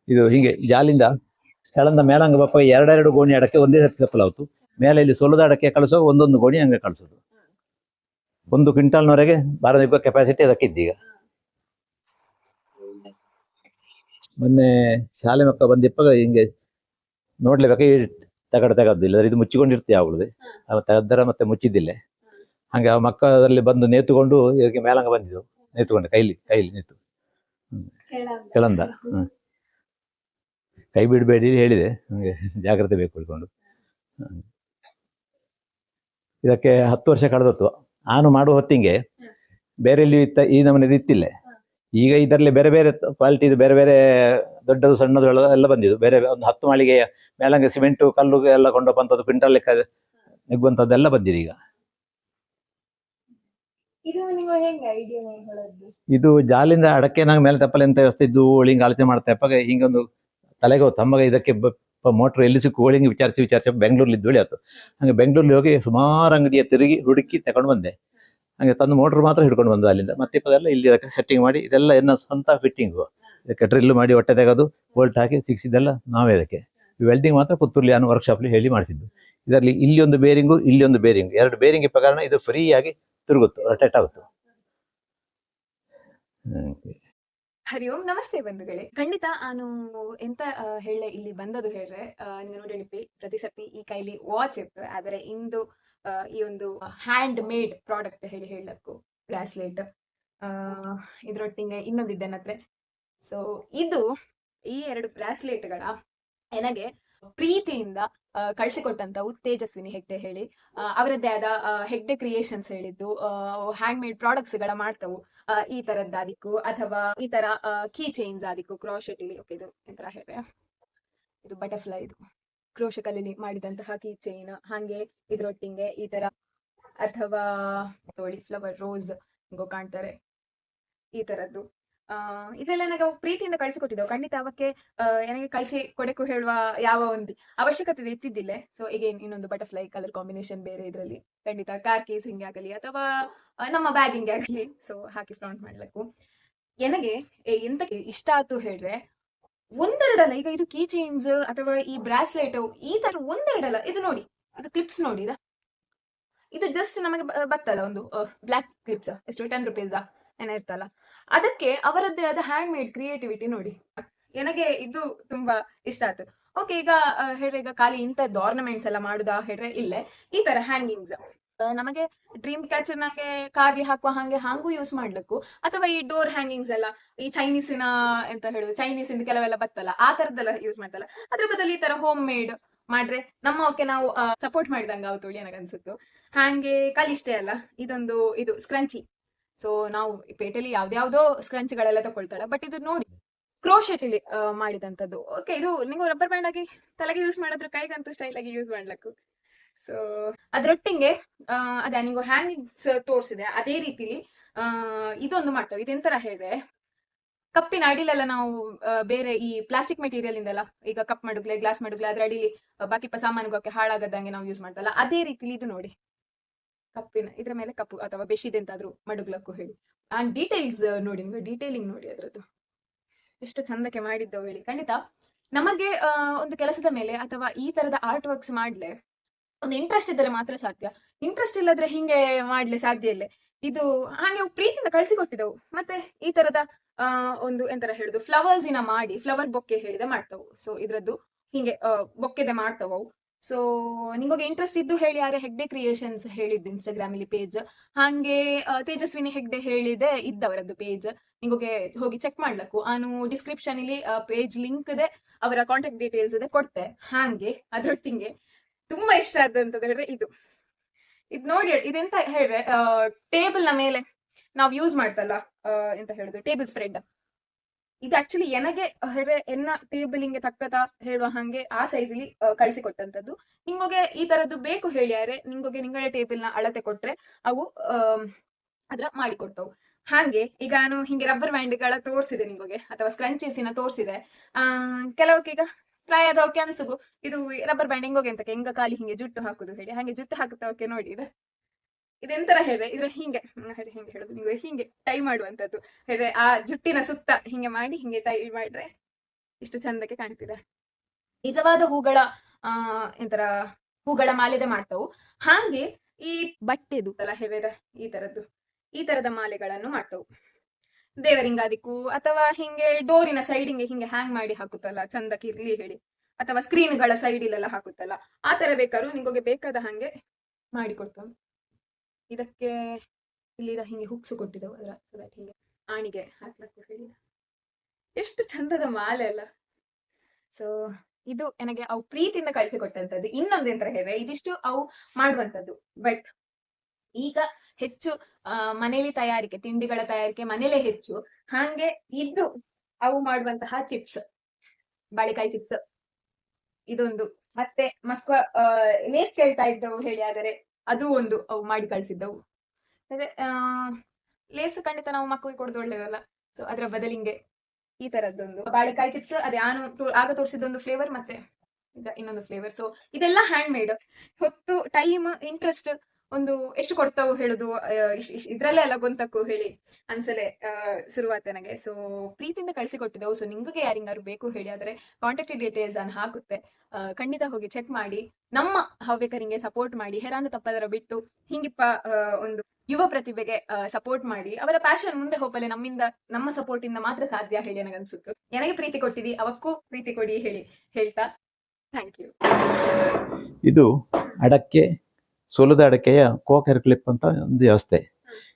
ಇದು ಹಿಂಗೆ ಜಾಲಿಂದ ಕೆಳಂದ ಮೇಲಂಗ ಬಪ್ಪ 2 ಗೋಣಿ ಅಡಕೆ ಒಂದೇ ಸರ್ತಿ ತಪ್ಪಲಾಗ್ತು. ಮೇಲೆ ಇಲ್ಲಿ ಸೊಲದ ಅಡಕೆ ಕಳಿಸೋ ಒಂದೊಂದು ಗೋಣಿ ಹಂಗೆ ಕಳಿಸೋದು. 1 ಕ್ವಿಂಟಾಲ್ನವರೆಗೆ ಬಾರದಿಬ್ಬ ಕೆಪಾಸಿಟಿ ಅದಕ್ಕಿದ್ದೀಗ. ಮೊನ್ನೆ ಶಾಲೆ ಮಕ್ಕ ಬಂದಿಪ್ಪಾಗ ಹಿಂಗೆ ನೋಡ್ಲೇಬೇಕು, ತೆಗದ್ದು ಇಲ್ಲದ್ರೆ ಇದು ಮುಚ್ಚಿಕೊಂಡಿರ್ತೀವಿ ಯಾವಾಗಲೂ. ಅವ ತೆಗದ್ದರ ಮತ್ತೆ ಮುಚ್ಚಿದ್ದಿಲ್ಲ. ಹಂಗೆ ಆ ಮಕ್ಕ ಅದರಲ್ಲಿ ಬಂದು ನೇತುಕೊಂಡು ಇದಕ್ಕೆ ಮೇಲಂಗ ಬಂದಿದ್ದು. ನೇತುಕೊಂಡು ಕೈಲಿ ನೇತು ಕೆಳಂದ. ಕೈ ಬಿಡಬೇಡಿ ಹೇಳಿದೆ, ನಮಗೆ ಜಾಗ್ರತೆ ಬೇಕು ಹಿಡ್ಕೊಂಡು. ಇದಕ್ಕೆ 10 ವರ್ಷ ಕಳೆದತ್ತು. ನಾನು ಮಾಡುವ ಹೊತ್ತಿಗೆ ಬೇರೆ ಎಲ್ಲಿ ಈ ನಮ್ಮನೇದು ಇತ್ತಿಲ್ಲ. ಈಗ ಇದರಲ್ಲಿ ಬೇರೆ ಬೇರೆ ಕ್ವಾಲಿಟಿದು ಬೇರೆ ಬೇರೆ ದೊಡ್ಡದು ಸಣ್ಣದು ಎಲ್ಲ ಬಂದಿದ್ದು. ಬೇರೆ ಒಂದು 10 ಮಾಳಿಗೆಯ ಮೇಲಂಗೆ ಸಿಮೆಂಟು ಕಲ್ಲು ಎಲ್ಲ ಕೊಂಡೋಗುವಂಥದ್ದು, ಕ್ವಿಂಟಲ್ ಲೆಕ್ಕ ನೆಗ್ಗುವಂಥದ್ದೆಲ್ಲ ಬಂದಿದೆ ಈಗ. ಇದು ಜಾಲಿಂದ ಅಡಕೆ ನಂಗೆ ಮೇಲೆ ತಪ್ಪಲೆ ಅಂತ ವ್ಯವಸ್ಥೆ ಇದ್ದು ಹಿಂಗೆ ಆಲೋಚನೆ ಮಾಡ್ತಾ ಇಪ್ಪಾಗ ಹಿಂಗೊಂದು ತಲೆಗೆ ಹೋಯ್ತು. ಅಮ್ಮಗೆ ಇದಕ್ಕೆ ಮೋಟ್ರ್ ಎಲ್ಲಿ ಸಿಕ್ಕು ಹಿಂಗೆ ವಿಚಾರಿಸಿ ಬೆಂಗಳೂರಲ್ಲಿ ಇದ್ದು ಆಯ್ತು. ಹಂಗೆ ಬೆಂಗಳೂರಲ್ಲಿ ಹೋಗಿ ಸುಮಾರು ಅಂಗಡಿಯ ತಿರುಗಿ ಹುಡುಕಿ ತಗೊಂಡು ಬಂದೆ. ಹಂಗೆ ತಂದು ಮೋಟ್ರ್ ಮಾತ್ರ ಹಿಡ್ಕೊಂಡು ಬಂದು ಅಲ್ಲಿಂದ ಮತ್ತೆ ಇಪ್ಪದೆಲ್ಲ ಇಲ್ಲಿ ಅದಕ್ಕೆ ಸೆಟ್ಟಿಂಗ್ ಮಾಡಿ ಇದೆಲ್ಲ ಏನೋ ಸ್ವಂತ ಫಿಟ್ಟಿಂಗು. ಇದಕ್ಕೆ ಡ್ರಿಲ್ ಮಾಡಿ ಹೊಟ್ಟೆ ತೆಗೆದು ಬೋಲ್ಟ್ ಹಾಕಿ ಸಿಕ್ಸಿದ್ದೆಲ್ಲ ನಾವೇ. ಅದಕ್ಕೆ ವೆಲ್ಡಿಂಗ್ ಮಾತ್ರ ಪುತ್ತೂರ್ಲಿ ಅನ್ನೋ ವರ್ಕ್ಶಾಪ್ಲಿ ಹೇಳಿ ಮಾಡಿಸಿದ್ದು. ಇದರಲ್ಲಿ ಇಲ್ಲಿ ಒಂದು ಬೇರಿಂಗು, ಇಲ್ಲಿ ಒಂದು ಬೇರಿಂಗು, 2 ಬೇರಿಂಗ್ ಇಪ್ಪ ಕಾರಣ ಇದು ಫ್ರೀ ಆಗಿ ತಿರುಗುತ್ತು, ರೊಟೇಟ್ ಆಗುತ್ತೆ. ಹರಿ ಓಂ, ನಮಸ್ತೆ ಬಂಧುಗಳೇ. ಖಂಡಿತ ನಾನು ಎಂತ ಹೇಳೆ ಇಲ್ಲಿ ಬಂದದು ಹೇಳ್ರೆ, ನೀವು ನೋಡಿ ಪ್ರತಿ ಸರ್ತಿ ಈ ಕೈಲಿ ವಾಚ್ ಇರ್ತದೆ, ಆದರೆ ಇಂದು ಈ ಒಂದು ಹ್ಯಾಂಡ್ ಮೇಡ್ ಪ್ರಾಡಕ್ಟ್ ಹೇಳಕ್ಕೂ ಬ್ರಾಸ್ಲೆಟ್ ಇದ್ರೊಟ್ಟಿಗೆ ಇನ್ನೊಂದಿದ್ದೆ ನತ್ರ. ಸೊ ಇದು ಈ 2 ಬ್ರಾಸ್ಲೆಟ್ಗಳ ನನಗೆ ಪ್ರೀತಿಯಿಂದ ಕಳಿಸಿಕೊಟ್ಟಂತ ತೇಜಸ್ವಿನಿ ಹೆಗ್ಡೆ ಹೇಳಿ, ಅವರದ್ದೇ ಆದ ಹೆಗ್ಡೆ ಕ್ರಿಯೇಷನ್ಸ್ ಹೇಳಿದ್ದು ಹ್ಯಾಂಡ್ ಮೇಡ್ ಪ್ರಾಡಕ್ಟ್ಸ್ ಗಳ ಮಾಡ್ತಾವು. ಈ ತರದ್ದು ಆದಿಕ್ಕು ಅಥವಾ ಈ ತರ ಕೀ ಚೈನ್ಸ್ ಆದಿಕ್ಕು ಕ್ರೋಶೆಟ್ ಇಲ್ಲಿ. ಓಕೆ, ಇದು ಎಂತರ ಹೇಳ್ರೆ, ಇದು ಬಟರ್ಫ್ಲೈ, ಇದು ಕ್ರೋಶಕಲ್ಲಿ ಮಾಡಿದಂತಹ ಕೀ ಚೈನ್. ಹಾಗೆ ಇದ್ರೊಟ್ಟಿಗೆ ಈ ತರ ಅಥವಾ ನೋಡಿ ಫ್ಲವರ್ ರೋಸ್ ಹಿಂಗೋ ಕಾಣ್ತಾರೆ, ಈ ತರದ್ದು ಇದೆಲ್ಲ ನನಗೆ ಪ್ರೀತಿಯಿಂದ ಕಳಿಸಿಕೊಟ್ಟಿದ್ದೆವು. ಖಂಡಿತ ಅವಕ್ಕೆ ನನಗೆ ಕಳಿಸಿ ಕೊಡಕ್ಕೂ ಹೇಳುವ ಯಾವ ಒಂದು ಅವಶ್ಯಕತೆ ಇತ್ತಿದ್ದಿಲ್ಲ. ಸೊ ಈಗ ಇನ್ನೊಂದು ಬಟರ್ಫ್ಲೈ ಕಲರ್ ಕಾಂಬಿನೇಷನ್ ಬೇರೆ ಇದರಲ್ಲಿ ಖಂಡಿತ ಕಾರ್ ಕೇಸಿಂಗ್ ಆಗಲಿ ಅಥವಾ ನಮ್ಮ ಬ್ಯಾಗಿಂಗ್ ಆಗಲಿ ಸೊ ಹಾಕಿ ಫ್ರಾಂಟ್ ಮಾಡ್ಲಿಕ್ಕೂ ನನಗೆ ಎಂತ ಇಷ್ಟ ಆಯ್ತು ಹೇಳ್ರೆ, ಒಂದೆರಡಲ್ಲ. ಈಗ ಇದು ಕೀ ಚೈನ್ಸ್ ಅಥವಾ ಈ ಬ್ರಾಸ್ಲೆಟ್ ಈ ತರ ಒಂದೆರಡಲ್ಲ. ಇದು ನೋಡಿ, ಇದು ಕ್ಲಿಪ್ಸ್ ನೋಡಿ, ಇದು ಜಸ್ಟ್ ನಮಗೆ ಬತ್ತಲ್ಲ ಒಂದು ಬ್ಲಾಕ್ ಕ್ಲಿಪ್ಸ್, ಎಷ್ಟು 10 ರೂಪೀಸ್ ಏನೋ ಇರ್ತಲ್ಲ, ಅದಕ್ಕೆ ಅವರದ್ದೇ ಆದ ಹ್ಯಾಂಡ್ ಮೇಡ್ ಕ್ರಿಯೇಟಿವಿಟಿ ನೋಡಿ. ನನಗೆ ಇದು ತುಂಬಾ ಇಷ್ಟ ಆಯ್ತು. ಓಕೆ, ಈಗ ಹೇಳ್ರೆ ಈಗ ಖಾಲಿ ಇಂಥದ್ದು ಆರ್ನಮೆಂಟ್ಸ್ ಎಲ್ಲ ಮಾಡುದಾ ಹೇಳ್ರೆ ಇಲ್ಲೇ ಈ ತರ ಹ್ಯಾಂಗಿಂಗ್ಸ್ ನಮಗೆ ಡ್ರೀಮ್ ಕ್ಯಾಚರ್ ನಂಗೆ ಕಾರ್ಲಿ ಹಾಕುವ ಹಾಂಗೂ ಯೂಸ್ ಮಾಡ್ಲಿಕ್ಕೂ, ಅಥವಾ ಈ ಡೋರ್ ಹ್ಯಾಂಗಿಂಗ್ಸ್ ಎಲ್ಲ ಈ ಚೈನೀಸಿನ ಎಂತ ಹೇಳುದು ಚೈನೀಸ್ ಇಂದ ಕೆಲವೆಲ್ಲ ಬತ್ತಲ್ಲ ಆ ತರದ್ದೆಲ್ಲ ಯೂಸ್ ಮಾಡ್ತಲ್ಲ. ಅದ್ರ ಬದಲು ಈ ತರ ಹೋಮ್ ಮೇಡ್ ಮಾಡ್ರೆ ನಮ್ಮಕ್ಕೆ ನಾವು ಸಪೋರ್ಟ್ ಮಾಡಿದಂಗ ಅವತ್ತು ನನಗನ್ಸುತ್ತು. ಹಾಗೆ ಕಲಿಷ್ಟೇ ಅಲ್ಲ, ಇದು ಸ್ಕ್ರಂಚಿ. ಸೊ ನಾವು ಪೇಟೆಲಿ ಯಾವ್ದ್ಯಾವ್ದೋ ಸ್ಕ್ರಂಚ್ಗಳೆಲ್ಲ ತಗೊಳ್ತಾಳೆ, ಬಟ್ ಇದು ನೋಡಿ ಕ್ರೋಶೆಟ್ ಇಲ್ಲಿ ಮಾಡಿದಂತದ್ದು. ಓಕೆ, ಇದು ನೀವು ರಬ್ಬರ್ ಬ್ಯಾಂಡ್ ಆಗಿ ತಲೆಗೆ ಯೂಸ್ ಮಾಡಿದ್ರೆ ಕೈಗಂತೂ ಸ್ಟೈಲ್ ಆಗಿ ಯೂಸ್ ಮಾಡ್ಲಕ್ಕು. ಸೊ ಅದ್ರೊಟ್ಟಿಗೆ ಅದೇ ನೀವು ಹ್ಯಾಂಗಿಂಗ್ಸ್ ತೋರಿಸಿದೆ ಅದೇ ರೀತಿಲಿ ಇದೊಂದು ಮಾಡ್ತೇವೆ. ಇದೆಂತರ ಹೇಳಿದ್ರೆ, ಕಪ್ಪಿನ ಅಡಿಲೆಲ್ಲ ನಾವು ಬೇರೆ ಈ ಪ್ಲಾಸ್ಟಿಕ್ ಮೆಟೀರಿಯಲ್ ಇಂದಲ್ಲ, ಈಗ ಕಪ್ ಮಡುಗ್ಲೆ, ಗ್ಲಾಸ್ ಮಡುಗ್ಲೆ, ಅದ್ರ ಅಡಿಲಿ ಬಾಕಿ ಸಾಮಾನುಗಳಕ್ಕೆ ಹಾಳಾಗದಂಗೆ ನಾವು ಯೂಸ್ ಮಾಡ್ತಲ್ಲ, ಅದೇ ರೀತಿಲಿ ಇದು ನೋಡಿ, ಕಪ್ಪಿನ ಇದ್ರ ಮೇಲೆ ಕಪ್ಪು ಅಥವಾ ಬೆಶಿದೆ ಎಂತಾದ್ರೂ ಮಡುಗ್ಲಕ್ಕೂ ಹೇಳಿ. ಅಂಡ್ ಡೀಟೇಲ್ಸ್ ನೋಡಿ, ನಿಮ್ಗೆ ಡೀಟೇಲಿಂಗ್ ನೋಡಿ ಅದ್ರದ್ದು ಎಷ್ಟು ಚಂದಕ್ಕೆ ಮಾಡಿದ್ದವು ಹೇಳಿ. ಖಂಡಿತ ನಮಗೆ ಒಂದು ಕೆಲಸದ ಮೇಲೆ ಅಥವಾ ಈ ತರದ ಆರ್ಟ್ ವರ್ಕ್ಸ್ ಮಾಡ್ಲೆ ಒಂದು ಇಂಟ್ರೆಸ್ಟ್ ಇದ್ದರೆ ಮಾತ್ರ ಸಾಧ್ಯ. ಇಂಟ್ರೆಸ್ಟ್ ಇಲ್ಲದ್ರೆ ಹಿಂಗೆ ಮಾಡ್ಲೆ ಸಾಧ್ಯ ಇಲ್ಲ. ಇದು ಹಾಗೆ ಪ್ರೀತಿಯಿಂದ ಕಳ್ಸಿಕೊಟ್ಟಿದ್ದವು. ಮತ್ತೆ ಈ ತರದ ಒಂದು ಎಂತರ ಹೇಳುದು, ಫ್ಲವರ್ಸ್ ಇನ ಮಾಡಿ ಫ್ಲವರ್ ಬೊಕ್ಕೆ ಹೇಳಿದೆ ಮಾಡ್ತಾವು. ಸೊ ಇದ್ರದ್ದು ಹಿಂಗೆ ಬೊಕ್ಕೆದೆ ಮಾಡ್ತಾವು. ಸೊ ನಿಮಗೆ ಇಂಟ್ರೆಸ್ಟ್ ಇದ್ದು ಹೇಳಿ, ಯಾರೇ ಹೆಗ್ಡೆ ಕ್ರಿಯೇಷನ್ಸ್ ಹೇಳಿದ್ದು ಇನ್ಸ್ಟಾಗ್ರಾಮ್ ಅಲ್ಲಿ ಪೇಜ್, ಹಾಗೆ ತೇಜಸ್ವಿನಿ ಹೆಗ್ಡೆ ಹೇಳಿದೆ ಇದ್ದವರದ್ದು ಪೇಜ್, ನಿಮಗೆ ಹೋಗಿ ಚೆಕ್ ಮಾಡ್ಲಕ್ಕು. ನಾನು ಡಿಸ್ಕ್ರಿಪ್ಷನ್ ಇಲ್ಲಿ ಪೇಜ್ ಲಿಂಕ್ ಇದೆ, ಅವರ ಕಾಂಟ್ಯಾಕ್ಟ್ ಡೀಟೇಲ್ಸ್ ಇದೆ ಕೊಡ್ತೆ. ಹಾಗೆ ಅದ್ರೊಟ್ಟಿಗೆ ತುಂಬಾ ಇಷ್ಟ ಆದಂತದ್ದು ಹೇಳಿದ್ರೆ ಇದು ನೋಡಿ. ಇದೆಂತ ಹೇಳಿದ್ರೆ, ಟೇಬಲ್ ನ ಮೇಲೆ ನಾವು ಯೂಸ್ ಮಾಡ್ತಲ್ಲ ಎಂತ ಹೇಳುದು, ಟೇಬಲ್ ಸ್ಪ್ರೆಡ್. ಇದು ಆಕ್ಚುಲಿ ನನಗೆ ಹೇಳಿದ್ರೆ ಎನ್ನ ಟೇಬಲಿಂಗ್ ತಕ್ಕದ ಹೇಳುವ ಹಂಗೆ ಆ ಸೈಜ್ ಅಲ್ಲಿ ಕಳಿಸಿಕೊಟ್ಟಂತದ್ದು. ನಿಂಗೋಗೆ ಈ ತರದ್ದು ಬೇಕು ಹೇಳಿಯಾರೆ, ನಿಂಗೋಗೆ ನಿಂಗಳ ಟೇಬಲ್ ನ ಅಳತೆ ಕೊಟ್ರೆ ಅವು ಅದ್ರ ಮಾಡಿಕೊಡ್ತವು. ಹಾಗೆ ಈಗ ನಾನು ಹಿಂಗೆ ರಬ್ಬರ್ ಬ್ಯಾಂಡ್ ಗಳ ತೋರಿಸಿದೆ ನಿಮಗೆ, ಅಥವಾ ಸ್ಕ್ರಂಚೀಸಿನ ತೋರಿಸಿದೆ. ಕೆಲವಕ್ಕೀಗ ಪ್ರಾಯದವಕ್ಕೆ ಅನ್ಸುಗು ಇದು ರಬ್ಬರ್ ಬ್ಯಾಂಡ್ ಹೆಂಗೋಗೆ ಅಂತಕ್ಕೆ ಹೆಂಗ ಕಾಲಿ ಹಿಂಗೆ ಜುಟ್ಟು ಹಾಕುದು ಹೇಳಿ, ಹಾಗೆ ಜುಟ್ಟು ಹಾಕುತ್ತವಕ್ಕೆ ನೋಡಿ ಇದೆಂತರ ಹೇಳಿದ್ರೆ, ಇದ್ರ ಹಿಂಗೆ ಹಿಂಗೆ ಹೇಳುದು ನಿಮ್ಗೆ, ಹಿಂಗೆ ಟೈ ಮಾಡುವಂತದ್ದು ಹೇಳಿದ್ರೆ, ಆ ಜುಟ್ಟಿನ ಸುತ್ತ ಹಿಂಗೆ ಮಾಡಿ ಹಿಂಗೆ ಟೈ ಮಾಡಿದ್ರೆ ಇಷ್ಟು ಚಂದಕ್ಕೆ ಕಾಣ್ತಿದೆ. ನಿಜವಾದ ಹೂಗಳ ಎಂತರ ಹೂಗಳ ಮಾಲೆದೆ ಮಾಡ್ತಾವು. ಹಾಗೆ ಈ ಬಟ್ಟೆದು ಅಲ್ಲ ಹೇಳಿದ್ರೆ ಈ ತರದ ಮಾಲೆಗಳನ್ನು ಮಾಡ್ತಾವು. ದೇವರಿಂಗಾದಿಕ್ಕೂ ಅಥವಾ ಹಿಂಗೆ ಡೋರಿನ ಸೈಡಿಂಗೆ ಹಿಂಗೆ ಹ್ಯಾಂಗ್ ಮಾಡಿ ಹಾಕುತ್ತಲ್ಲ ಚಂದಕ್ಕೆ ಇರ್ಲಿ ಹೇಳಿ, ಅಥವಾ ಸ್ಕ್ರೀನ್ಗಳ ಸೈಡ್ ಇಲ್ಲೆಲ್ಲ ಹಾಕುತ್ತಲ್ಲ, ಆ ತರ ಬೇಕಾದ್ರು ನಿಮಗೆ ಬೇಕಾದ ಹಂಗೆ ಮಾಡಿಕೊಡ್ತಾವ. ಇದಕ್ಕೆ ಇಲ್ಲಿ ಹಿಂಗೆ ಹುಕ್ಸು ಕೊಟ್ಟಿದ್ದವು, ಅದರ ಸೊ ದಟ್ ಹಿಂಗೆ ಆಣಿಗೆ ಹಾಕ್ಲಕ್ಕೂ ಹೇಳಿ. ಎಷ್ಟು ಚಂದದ ಮಾಲೆ ಅಲ್ಲ. ಸೊ ಇದು ನನಗೆ ಅವು ಪ್ರೀತಿಯಿಂದ ಕಳಿಸಿಕೊಟ್ಟಂತದ್ದು. ಇನ್ನೊಂದು ಎಂತ ಹೇಳಿದ್ರೆ, ಇದಿಷ್ಟು ಅವು ಮಾಡುವಂತದ್ದು. ಬಟ್ ಈಗ ಹೆಚ್ಚು ಮನೇಲಿ ತಯಾರಿಕೆ, ತಿಂಡಿಗಳ ತಯಾರಿಕೆ ಮನೇಲೆ ಹೆಚ್ಚು. ಹಾಗೆ ಇದು ಅವು ಮಾಡುವಂತಹ ಚಿಪ್ಸ್, ಬಾಳೆಕಾಯಿ ಚಿಪ್ಸ್ ಇದೊಂದು, ಮತ್ತೆ ಮಕ್ಕಳ ಲೇಸ್ ಕೇಳ್ತಾ ಇದ್ದವು ಹೇಳಿ, ಆದರೆ ಅದು ಒಂದು ಅವು ಮಾಡಿ ಕಳ್ಸಿದ್ದವು. ಲೇಸ್ ಖಂಡಿತ ನಾವು ಮಕ್ಕಳಿಗೆ ಕೊಡೋದು ಒಳ್ಳೇದಲ್ಲ. ಸೊ ಅದ್ರ ಬದಲಿಂಗೆ ಈ ತರದ್ದೊಂದು ಬಾಳೆಕಾಯಿ ಚಿಪ್ಸ್, ಅದೇ ಆಗ ತೋರಿಸಿದೊಂದು ಫ್ಲೇವರ್, ಮತ್ತೆ ಈಗ ಇನ್ನೊಂದು ಫ್ಲೇವರ್. ಸೊ ಇದೆಲ್ಲ ಹ್ಯಾಂಡ್ ಮೇಡ್. ಹೊತ್ತು ಟೈಮ್ ಇಂಟ್ರೆಸ್ಟ್ ಒಂದು ಎಷ್ಟು ಕೊಡ್ತಾವು ಹೇಳುದು, ಇದ್ರಲ್ಲೇ ಎಲ್ಲ ಗೊಂತಕ್ಕೂ ಹೇಳಿ ಅನ್ಸಲೆ ಶುರುವಾತ ನನಗೆ. ಸೊ ಪ್ರೀತಿಯಿಂದ ಕಳಿಸಿಕೊಟ್ಟಿದ್ದವು. ಸೊ ನಿಂಗೆ ಯಾರಿಂಗಾರು ಬೇಕು ಹೇಳಿ ಆದರೆ ಕಾಂಟ್ಯಾಕ್ಟ್ ಡೀಟೇಲ್ಸ್ ಅನ್ನು ಹಾಕುತ್ತೆ, ಖಂಡಿತ ಹೋಗಿ ಚೆಕ್ ಮಾಡಿ. ನಮ್ಮ ಹವ್ಯಕರಿಗೆ ಸಪೋರ್ಟ್ ಮಾಡಿ, ಹೆರಾಂತ ತಪ್ಪದರ ಬಿಟ್ಟು ಹಿಂಗಿಪ್ಪ ಒಂದು ಯುವ ಪ್ರತಿಭೆಗೆ ಸಪೋರ್ಟ್ ಮಾಡಿ. ಅವರ ಪ್ಯಾಷನ್ ಮುಂದೆ ಹೋಗಲೆ ನಮ್ಮ ಸಪೋರ್ಟ್ ಇಂದ ಮಾತ್ರ ಸಾಧ್ಯ ಹೇಳಿ ನನಗನ್ಸುತ್ತೆ. ನನಗೆ ಪ್ರೀತಿ ಕೊಟ್ಟಿದಿ, ಅವಕ್ಕೂ ಪ್ರೀತಿ ಕೊಡಿ ಹೇಳಿ ಹೇಳ್ತಾ ಥ್ಯಾಂಕ್ ಯು. ಇದು ಅಡಕೆ, ಸೊಲುದ ಅಡಕೆಯ ಕೋಕರ್ ಕ್ಲಿಪ್ ಅಂತ ಒಂದು ವ್ಯವಸ್ಥೆ.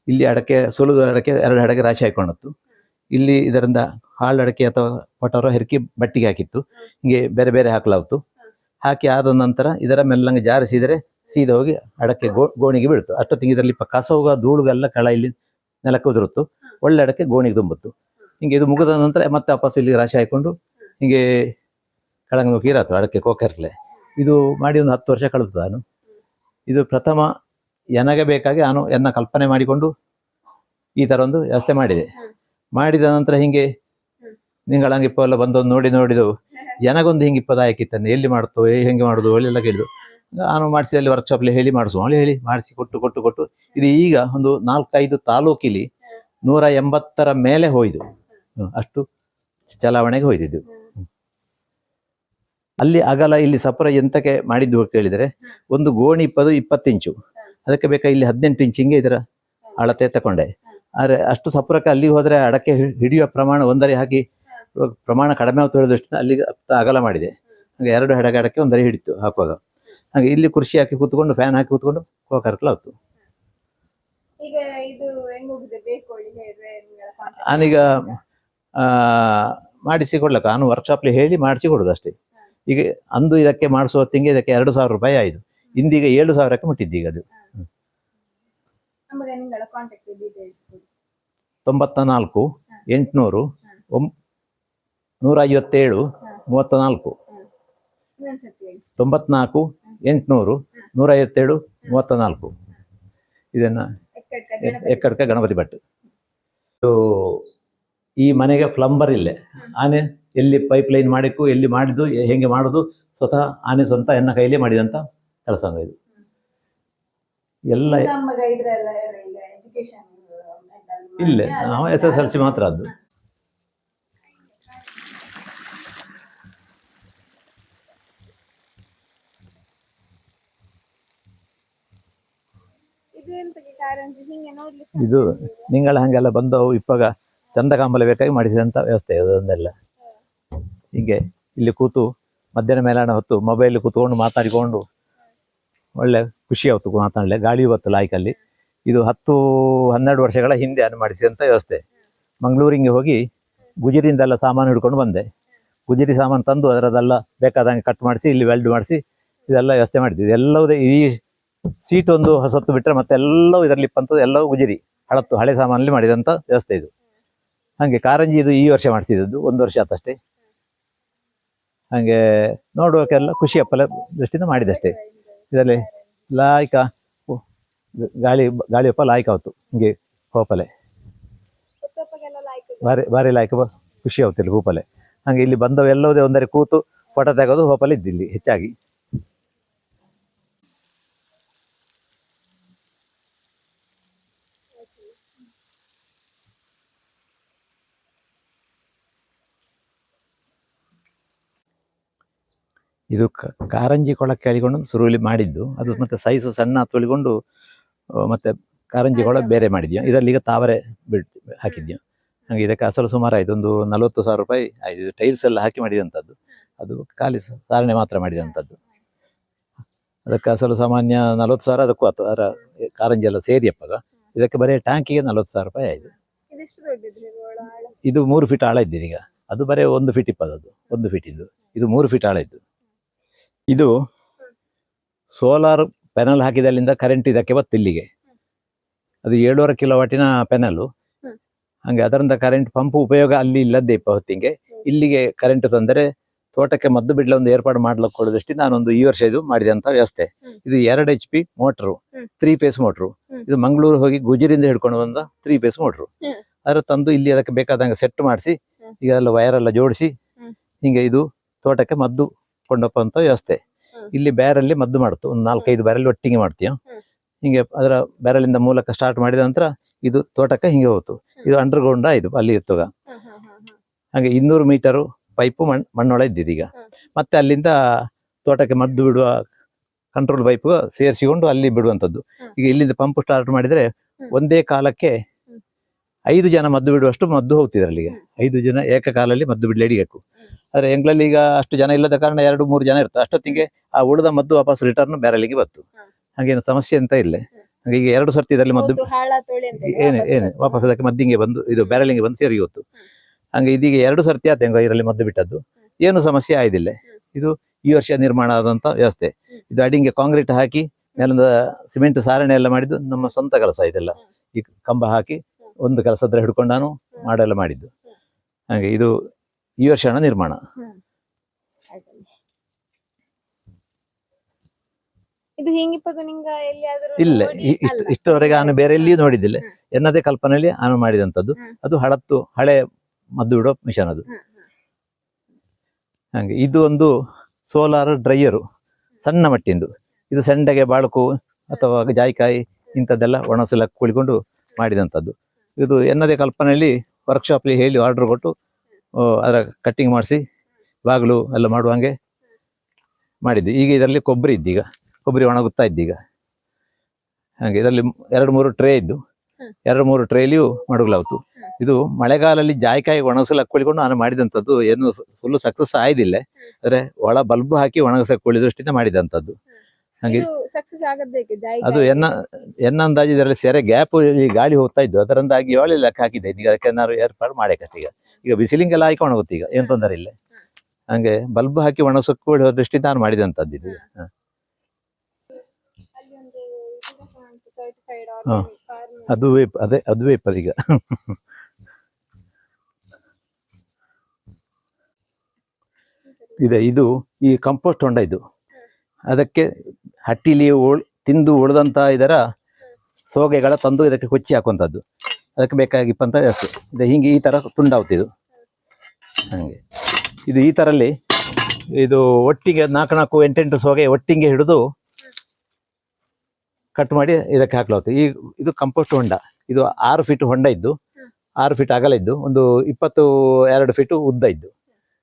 ಇಲ್ಲಿ ಅಡಕೆ, ಸೊಲುದ ಅಡಕೆ 2 ಅಡಕೆ ರಾಶಿ ಹಾಕೊಂಡತ್ತು. ಇಲ್ಲಿ ಇದರಿಂದ ಹಾಳು ಅಡಕೆ ಅಥವಾ ಪಟೋರ ಹೆರ್ಕಿ ಬಟ್ಟಿಗೆ ಹಾಕಿತ್ತು. ಹಿಂಗೆ ಬೇರೆ ಬೇರೆ ಹಾಕಲಾಗ್ತು. ಹಾಕಿ ಆದ ನಂತರ ಇದರ ಮೆಲ್ಲಂಗೆ ಜಾರಿಸಿದರೆ ಸೀದಾ ಹೋಗಿ ಅಡಕೆ ಗೋಣಿಗೆ ಬೀಳ್ತು. ಅಷ್ಟೊತ್ತಿಗೆ ಇದರಲ್ಲಿ ಕಸವುಗ ಧೂಳುಗೆಲ್ಲ ಕೆಳ ಇಲ್ಲಿ ನೆಲಕ್ಕೆ ಉದುರುತ್ತು. ಒಳ್ಳೆ ಅಡಕೆ ಗೋಣಿಗೆ ತುಂಬುತ್ತು. ಹಿಂಗೆ ಇದು ಮುಗಿದ ನಂತರ ಮತ್ತೆ ವಾಪಸ್ ಇಲ್ಲಿ ರಾಶಿ ಹಾಕೊಂಡು ಹಿಂಗೆ ಕೆಳಗೆ ಹೋಗಿ ಇರತ್ತು ಅಡಕೆ ಕೋಕರ್ಲೆ. ಇದು ಮಾಡಿ ಒಂದು 10 ವರ್ಷ ಕಳೆದು ನಾನು. ಇದು ಪ್ರಥಮ ನನಗೆ ಬೇಕಾಗಿ ನಾನು ಎನ್ನ ಕಲ್ಪನೆ ಮಾಡಿಕೊಂಡು ಈ ಥರ ಒಂದು ವ್ಯವಸ್ಥೆ ಮಾಡಿದ ನಂತರ ಹಿಂಗೆ ನಿಂಗಳಂಗೆ ಇಪ್ಪ ಎಲ್ಲ ಬಂದೊಂದು ನೋಡಿದವು ನನಗೊಂದು ಹಿಂಗೆ ಇಪ್ಪದಾಯಕಿತ್ತಾನೆ, ಎಲ್ಲಿ ಮಾಡ್ತೋ ಹೆಂಗೆ ಮಾಡೋದು ಒಳ್ಳೆಲ್ಲ ಕೇಳಿದ್ರು. ನಾನು ಮಾಡಿಸಿ ಅಲ್ಲಿ ವರ್ಕ್ಶಾಪ್ಲಿ ಹೇಳಿ ಹೇಳಿ ಮಾಡಿಸಿ ಕೊಟ್ಟು ಇದು ಈಗ ಒಂದು 4-5 ತಾಲೂಕಿಲಿ 180ರ ಮೇಲೆ ಹೋಯ್ದು. ಅಷ್ಟು ಚಲಾವಣೆಗೆ ಹೋಯ್ತಿದ್ದು. ಅಲ್ಲಿ ಅಗಲ ಇಲ್ಲಿ ಸಪುರ ಎಂತಕ್ಕೆ ಮಾಡಿದ್ದು ಕೇಳಿದರೆ, ಒಂದು ಗೋಣಿ 20 ಇಂಚು, ಅದಕ್ಕೆ ಬೇಕಾ ಇಲ್ಲಿ 18 ಇಂಚಿಂಗೆ ಇದರ ಅಳತೆ ತಗೊಂಡೆ. ಆದರೆ ಅಷ್ಟು ಸಪುರಕ್ಕೆ ಅಲ್ಲಿಗೆ ಹೋದರೆ ಅಡಕೆ ಹಿಡಿಯುವ ಪ್ರಮಾಣ ಒಂದರಿ ಹಾಕಿ ಪ್ರಮಾಣ ಕಡಿಮೆ ಆಯ್ತು ಹೇಳಿದಷ್ಟು ಅಲ್ಲಿಗೆ ಅಗಲ ಮಾಡಿದೆ. ಹಾಗೆ 2 ಅಡಕೆ ಒಂದರಿ ಹಿಡಿತು ಹಾಕುವಾಗ. ಹಾಗೆ ಇಲ್ಲಿ ಕುರ್ಚಿ ಹಾಕಿ ಕೂತ್ಕೊಂಡು ಫ್ಯಾನ್ ಹಾಕಿ ಕೂತ್ಕೊಂಡು ಕೋಕರ್ಕಲಾಗ್ತು. ಈಗ ಇದು ಹೆಂಗೋಗಿದೆ ಬೇಕು ನಾನೀಗ ಮಾಡಿಸಿ ಕೊಡ್ಲಕ್ಕ ನಾನು ವರ್ಕ್ಶಾಪ್ಲಿ ಹೇಳಿ ಮಾಡಿಸಿ ಕೊಡೋದು ಅಷ್ಟೇ. ಈಗ ಅಂದು ಇದಕ್ಕೆ ಮಾಡಿಸುವ ಹೊತ್ತಿಗೆ ಇದಕ್ಕೆ 2000 ರೂಪಾಯಿ ಆಯಿತು. ಇಂದೀಗ 7000ಕ್ಕೆ ಮುಟ್ಟಿದ್ದು ಈಗ ಅದು. 94 800 157 34 ಇನ್ನೊಂದ್ಸತಿ ಹೇಳಿ. 94 800 157 34. ಇದನ್ನ ಎಕ್ಕಡ್ಕ ಗಣಪತಿ ಭಟ್. ಈ ಮನೆಗೆ ಪ್ಲಂಬರ್ ಇಲ್ಲೇ. ಆನೆ ಎಲ್ಲಿ ಪೈಪ್ ಲೈನ್ ಮಾಡಿಕ್ಕು, ಎಲ್ಲಿ ಮಾಡಿದ್ದು, ಹೆಂಗೆ ಮಾಡೋದು ಸ್ವತಃ ಆನೆ ಸ್ವಂತ ಎನ್ನ ಕೈಲೇ ಮಾಡಿದಂಥ ಕೆಲಸ ಇದು ಎಲ್ಲ. ಇಲ್ಲ, ನಾವು SSLC ಮಾತ್ರ ಅದು. ಇದು ನಿಂಗಳ ಹಂಗೆಲ್ಲ ಬಂದವು ಇಪ್ಪಾಗ ಚಂದ ಕಾಂಬಲ ಬೇಕಾಗಿ ಮಾಡಿಸಿದಂಥ ವ್ಯವಸ್ಥೆ ಅದೊಂದೆಲ್ಲ. ಹೀಗೆ ಇಲ್ಲಿ ಕೂತು ಮಧ್ಯಾಹ್ನ ಮೇಲಾಣ ಹೊತ್ತು ಮೊಬೈಲ್ ಕೂತ್ಕೊಂಡು ಮಾತಾಡಿಕೊಂಡು ಒಳ್ಳೆ ಖುಷಿ ಆಯ್ತು ಮಾತಾಡಲೆ. ಗಾಳಿ ಬತ್ತು ಲಾಯ್ಕಲ್ಲಿ. ಇದು 10-12 ವರ್ಷಗಳ ಹಿಂದೆ ನಾನು ಮಾಡಿಸಿದಂಥ ವ್ಯವಸ್ಥೆ. ಮಂಗಳೂರಿಗೆ ಹೋಗಿ ಗುಜರಿಯಿಂದೆಲ್ಲ ಸಾಮಾನು ಹಿಡ್ಕೊಂಡು ಬಂದೆ. ಗುಜರಿ ಸಾಮಾನು ತಂದು ಅದರದೆಲ್ಲ ಬೇಕಾದಂಗೆ ಕಟ್ ಮಾಡಿಸಿ ಇಲ್ಲಿ ವೆಲ್ಡ್ ಮಾಡಿಸಿ ಇದೆಲ್ಲ ವ್ಯವಸ್ಥೆ ಮಾಡಿದ್ವಿ. ಎಲ್ಲವುದೇ ಈ ಸೀಟ್ ಒಂದು ಹೊಸತ್ತು ಬಿಟ್ಟರೆ ಮತ್ತೆಲ್ಲವೂ ಇದರಲ್ಲಿ ಇಪ್ಪಂಥದ್ದು ಎಲ್ಲವೂ ಗುಜರಿ ಹಳೆ ಸಾಮಾನಲ್ಲಿ ಮಾಡಿದಂಥ ವ್ಯವಸ್ಥೆ ಇದು. ಹಾಗೆ ಕಾರಂಜಿ ಇದು ಈ ವರ್ಷ ಮಾಡಿಸಿದ್ದು, 1 ವರ್ಷ ಆತಷ್ಟೇ. ಹಾಗೆ ನೋಡುವಕ್ಕೆಲ್ಲ ಖುಷಿ ಅಪ್ಪಲ ದೃಷ್ಟಿಯಿಂದ ಮಾಡಿದಷ್ಟೇ. ಇದರಲ್ಲಿ ಲಾಯ್ಕ ಗಾಳಿಯಪ್ಪ ಲಾಯ್ಕ ಆಯ್ತು ಹಿಂಗೆ ಹೋಪಲೆ ಭಾರಿ ಲಾಯ್ಕ ಖುಷಿ ಆಯ್ತಿಲ್ಲ ಹೂಪಲೆ. ಹಾಗೆ ಇಲ್ಲಿ ಬಂದವೆಲ್ಲವುದೇ ಒಂದರೆ ಕೂತು ಫೋಟೋ ತೆಗೋದು ಹೋಪಲೆ ಇದ್ದಿಲ್ಲಿ ಹೆಚ್ಚಾಗಿ. ಇದು ಕಾರಂಜಿ ಕೊಳಕ್ಕೆ ಎಳಿಕೊಂಡು ಸುರುಳಿ ಮಾಡಿದ್ದು ಅದು. ಮತ್ತೆ ಸೈಜು ಸಣ್ಣ ತೊಳಿಕೊಂಡು ಮತ್ತೆ ಕಾರಂಜಿ ಕೊಳ ಬೇರೆ ಮಾಡಿದ್ಯಾ. ಇದರಲ್ಲಿ ಈಗ ತಾವರೆ ಹಾಕಿದ್ಯಾ. ಹಾಗೆ ಇದಕ್ಕೆ ಅಸಲು ಸುಮಾರು ಆಯ್ತು, ಒಂದು 40,000 ರೂಪಾಯಿ ಆಯ್ತು. ಇದು ಟೈಲ್ಸ್ ಎಲ್ಲ ಹಾಕಿ ಮಾಡಿದಂಥದ್ದು, ಅದು ಖಾಲಿ ಸಾರಣೆ ಮಾತ್ರ ಮಾಡಿದಂಥದ್ದು. ಅದಕ್ಕೆ ಅಸಲು ಸಾಮಾನ್ಯ 40,000 ಅದಕ್ಕೂ ಆಯ್ತು. ಅದರ ಕಾರಂಜಿ ಎಲ್ಲ ಸೇರಿ ಅಪ್ಪಾಗ ಇದಕ್ಕೆ ಬರೀ ಟ್ಯಾಂಕಿಗೆ 40,000 ರೂಪಾಯಿ ಆಯಿತು. ಇದು 3 ಫೀಟ್ ಆಳ ಇದ್ದಿದೆ ಈಗ. ಅದು ಬರೀ 1 ಫೀಟ್ ಇಪ್ಪದು, 1 ಫೀಟ್ ಇದ್ದು. ಇದು 3 ಫೀಟ್ ಆಳ ಇದ್ದು. ಇದು ಸೋಲಾರ್ ಪ್ಯಾನಲ್ ಹಾಕಿದಲ್ಲಿಂದ ಕರೆಂಟ್ ಇದಕ್ಕೆ ಬತ್ತು ಇಲ್ಲಿಗೆ. ಅದು 7.5 ಕಿಲೋವಾಟಿನ ಪ್ಯಾನಲ್ಲು. ಹಾಗೆ ಅದರಿಂದ ಕರೆಂಟ್ ಪಂಪ್ ಉಪಯೋಗ ಅಲ್ಲಿ ಇಲ್ಲದ್ದೇ ಇಪ್ಪ ಹೊತ್ತಿಗೆ ಇಲ್ಲಿಗೆ ಕರೆಂಟ್ ತಂದರೆ ತೋಟಕ್ಕೆ ಮದ್ದು ಬಿಡ್ಲ ಒಂದು ಏರ್ಪಾಡು ಮಾಡ್ಲಿಕ್ಕೆ ನಾನೊಂದು ಈ ವರ್ಷ ಇದು ಮಾಡಿದಂಥ ವ್ಯವಸ್ಥೆ. ಇದು 2 HP ಮೋಟ್ರು, 3 ಫೇಸ್ ಮೋಟ್ರು. ಇದು ಮಂಗಳೂರು ಹೋಗಿ ಗುಜರಿಂದ ಹಿಡ್ಕೊಂಡು ಬಂದ 3 ಫೇಸ್ ಮೋಟ್ರು. ಅದರ ತಂದು ಇಲ್ಲಿ ಅದಕ್ಕೆ ಬೇಕಾದಂಗೆ ಸೆಟ್ ಮಾಡಿಸಿ ಈಗ ಎಲ್ಲ ವೈರೆಲ್ಲ ಜೋಡಿಸಿ ಹಿಂಗೆ ಇದು ತೋಟಕ್ಕೆ ಮದ್ದು ಕೊಂಡೊಪ್ಪಂಥ ವ್ಯವಸ್ಥೆ. ಇಲ್ಲಿ ಬ್ಯಾರಲ್ಲಿ ಮದ್ದು ಮಾಡ್ತು, ಒಂದು 4-5 ಬ್ಯಾರಲ್ಲಿ ಒಟ್ಟಿಗೆ ಮಾಡ್ತೀಯ. ಹಿಂಗೆ ಅದರ ಬ್ಯಾರಲಿಂದ ಮೂಲಕ ಸ್ಟಾರ್ಟ್ ಮಾಡಿದ ನಂತರ ಇದು ತೋಟಕ್ಕೆ ಹಿಂಗೆ ಹೋಯ್ತು. ಇದು ಅಂಡರ್ಗ್ರೌಂಡ್ ಆಯ್ತು ಅಲ್ಲಿ ಇತ್ತುಗ. ಹಾಗೆ 200 ಮೀಟರು ಪೈಪು ಮಣ್ಣೊಳ ಇದ್ದಿದ್ದು ಈಗ. ಮತ್ತೆ ಅಲ್ಲಿಂದ ತೋಟಕ್ಕೆ ಮದ್ದು ಬಿಡುವ ಕಂಟ್ರೋಲ್ ಪೈಪು ಸೇರಿಸಿಕೊಂಡು ಅಲ್ಲಿ ಬಿಡುವಂಥದ್ದು. ಈಗ ಇಲ್ಲಿಂದ ಪಂಪ್ ಸ್ಟಾರ್ಟ್ ಮಾಡಿದರೆ ಒಂದೇ ಕಾಲಕ್ಕೆ 5 ಜನ ಮದ್ದು ಬಿಡುವಷ್ಟು ಮದ್ದು ಹೋಗ್ತಿದ್ರು ಅಲ್ಲಿಗೆ. 5 ಜನ ಏಕಕಾಲಲ್ಲಿ ಮದ್ದು ಬಿಡಲಿ ಹಿಡಿಯಬೇಕು. ಆದರೆ ಎಂಗ್ಳಲ್ಲಿ ಈಗ ಅಷ್ಟು ಜನ ಇಲ್ಲದ ಕಾರಣ 2-3 ಜನ ಇರ್ತಾರೆ. ಅಷ್ಟೊತ್ತಿಗೆ ಆ ಉಳಿದ ಮದ್ದು ವಾಪಸ್ ರಿಟರ್ನ್ ಬ್ಯಾರಲಿಗೆ ಬತ್ತು. ಹಾಗೇನು ಸಮಸ್ಯೆ ಅಂತ ಇಲ್ಲ. ಹಾಗೆ ಈಗ 2 ಸರ್ತಿ ಇದರಲ್ಲಿ ಮದ್ದು ಏನು ವಾಪಸ್ ಅದಕ್ಕೆ ಮದ್ದಿಂಗೆ ಬಂದು ಇದು ಬ್ಯಾರಲಿಂಗೆ ಬಂದು ಸೇರಿ ಹೋಯ್ತು. ಹಂಗೆ ಇದೀಗ 2 ಸರ್ತಿ ಆತ ಹೆಂಗ ಇದರಲ್ಲಿ ಮದ್ದು ಬಿಟ್ಟದ್ದು, ಏನು ಸಮಸ್ಯೆ ಆಯ್ದಿಲ್ಲ. ಇದು ಈ ವರ್ಷ ನಿರ್ಮಾಣ ಆದಂಥ ವ್ಯವಸ್ಥೆ. ಇದು ಅಡಿಂಗೆ ಕಾಂಕ್ರೀಟ್ ಹಾಕಿ ಮೇಲಿಂದ ಸಿಮೆಂಟ್ ಸಾರಣೆ ಎಲ್ಲ ಮಾಡಿದ್ದು ನಮ್ಮ ಸ್ವಂತ ಕೆಲಸ. ಇದೆಲ್ಲ ಈ ಕಂಬ ಹಾಕಿ ಒಂದು ಕೆಲಸದ ಹಿಡ್ಕೊಂಡು ನಾನು ಮಾಡೆಲ್ಲ ಮಾಡಿದ್ದು. ಹಾಗೆ ಇದು ಈ ವರ್ಷ ನಿರ್ಮಾಣ. ಇದು ಹಿಂಗಿಪ್ಪದು ನಿಂಗ ಎಲ್ಲಿಯಾದರೂ ಇಲ್ಲ, ಇಷ್ಟವರೆಗೆ ನಾನು ಬೇರೆ ಎಲ್ಲಿಯೂ ನೋಡಿದ್ದಿಲ್ಲ. ಎನ್ನದೇ ಕಲ್ಪನೆಯಲ್ಲಿ ನಾನು ಮಾಡಿದಂಥದ್ದು. ಅದು ಹಳೆ ಮದ್ದು ಬಿಡೋ ಮಿಷನ್ ಅದು. ಹಾಗೆ ಇದು ಒಂದು ಸೋಲಾರ್ ಡ್ರೈಯರು, ಸಣ್ಣ ಮಟ್ಟಿಂದು. ಇದು ಸೆಂಡೆಗೆ ಬಾಳುಕು ಅಥವಾ ಜಾಯಿಕಾಯಿ ಇಂಥದ್ದೆಲ್ಲ ಒಣಸಲಕ್ಕೆ ಕುಳಿಕೊಂಡು ಮಾಡಿದಂಥದ್ದು. ಇದು ಎನ್ನದೇ ಕಲ್ಪನೆಯಲ್ಲಿ ವರ್ಕ್ಶಾಪ್ಲಿ ಹೇಳಿ ಆರ್ಡ್ರ್ ಕೊಟ್ಟು ಅದರ ಕಟ್ಟಿಂಗ್ ಮಾಡಿಸಿ ಬಾಗಿಲು ಎಲ್ಲ ಮಾಡುವಂಗೆ ಮಾಡಿದ್ದು. ಈಗ ಇದರಲ್ಲಿ ಕೊಬ್ಬರಿ ಇದ್ದೀಗ, ಕೊಬ್ಬರಿ ಒಣಗುತ್ತಾ ಇದ್ದೀಗ. ಹಾಗೆ ಇದರಲ್ಲಿ 2-3 ಟ್ರೇ ಇದ್ದು, 2-3 ಟ್ರೇಲಿಯೂ ಮಡುಗಲಾಯ್ತು. ಇದು ಮಳೆಗಾಲದಲ್ಲಿ ಜಾಯಿಕಾಯಿ ಒಣಗಿಸಲು ಹಾಕ್ಕೊಳ್ಳಿಕೊಂಡು ನಾನು ಮಾಡಿದಂಥದ್ದು. ಏನು ಫುಲ್ಲು ಸಕ್ಸಸ್ ಆಯ್ದಿಲ್ಲ, ಆದರೆ ಒಳ ಬಲ್ಬ್ ಹಾಕಿ ಒಣಗಿಸಕೊಳ್ಳಿ ದೃಷ್ಟಿಯಿಂದ ಮಾಡಿದಂಥದ್ದು. ಹಾಗೆ ಅದು ಎನ್ನ ಅಂದಾಜು ಇದರಲ್ಲಿ ಸೆರೆ ಗ್ಯಾಪ್ ಈ ಗಾಳಿ ಹೋಗ್ತಾ ಇದ್ದು, ಅದರಿಂದಾಗಿ 7 ಲೆಕ್ಕ ಹಾಕಿದ್ದೆ. ಈಗ ಅದಕ್ಕೆ ಏನಾದ್ರು ಏರ್ಪಾಡು ಮಾಡಬೇಕಷ್ಟೇ. ಈಗ ಬಿಸಿಲಿಂಗೆಲ್ಲ ಹಾಕಿ ಒಣಗುತ್ತೆ, ಈಗ ಏನು ತೊಂದರೆ ಇಲ್ಲ. ಹಾಗೆ ಬಲ್ಬ್ ಹಾಕಿ ಒಣಗಿಸಕೊಳ್ಳುವ ದೃಷ್ಟಿಯಿಂದ ನಾನು ಮಾಡಿದಂಥದ್ದು ಇದು. ಅದುವೇ ಈಗ ಇದೆ. ಇದು ಈ ಕಂಪೋಸ್ಟ್ ಹೊಂಡ ಇದು. ಅದಕ್ಕೆ ಹಟ್ಟಿಲಿ ತಿಂದು ಉಳಿದಂಥ ಇದರ ಸೋಗೆಗಳ ತಂದು ಇದಕ್ಕೆ ಕೊಚ್ಚಿ ಹಾಕುವಂಥದ್ದು. ಅದಕ್ಕೆ ಬೇಕಾಗಿಪ್ಪಂತ ವ್ಯವಸ್ಥೆ ಇದೆ. ಹಿಂಗೆ ಈ ಥರ ತುಂಡಾಗ್ತಿದ್ದು ಹಾಗೆ ಇದು ಈ ಥರಲ್ಲಿ ಇದು ಒಟ್ಟಿಗೆ 4 8 ಸೋಗೆ ಒಟ್ಟಿಗೆ ಹಿಡಿದು ಕಟ್ ಮಾಡಿ ಇದಕ್ಕೆ ಹಾಕಲಾಗುತ್ತೆ. ಇದು ಕಂಪೋಸ್ಟ್ ಹೊಂಡ. ಇದು 6 ಫೀಟ್ ಹೊಂಡ ಇದ್ದು 6 ಫೀಟ್ ಅಗಲ ಇದ್ದು ಒಂದು 22 ಫೀಟ್ ಉದ್ದ ಇದ್ದು.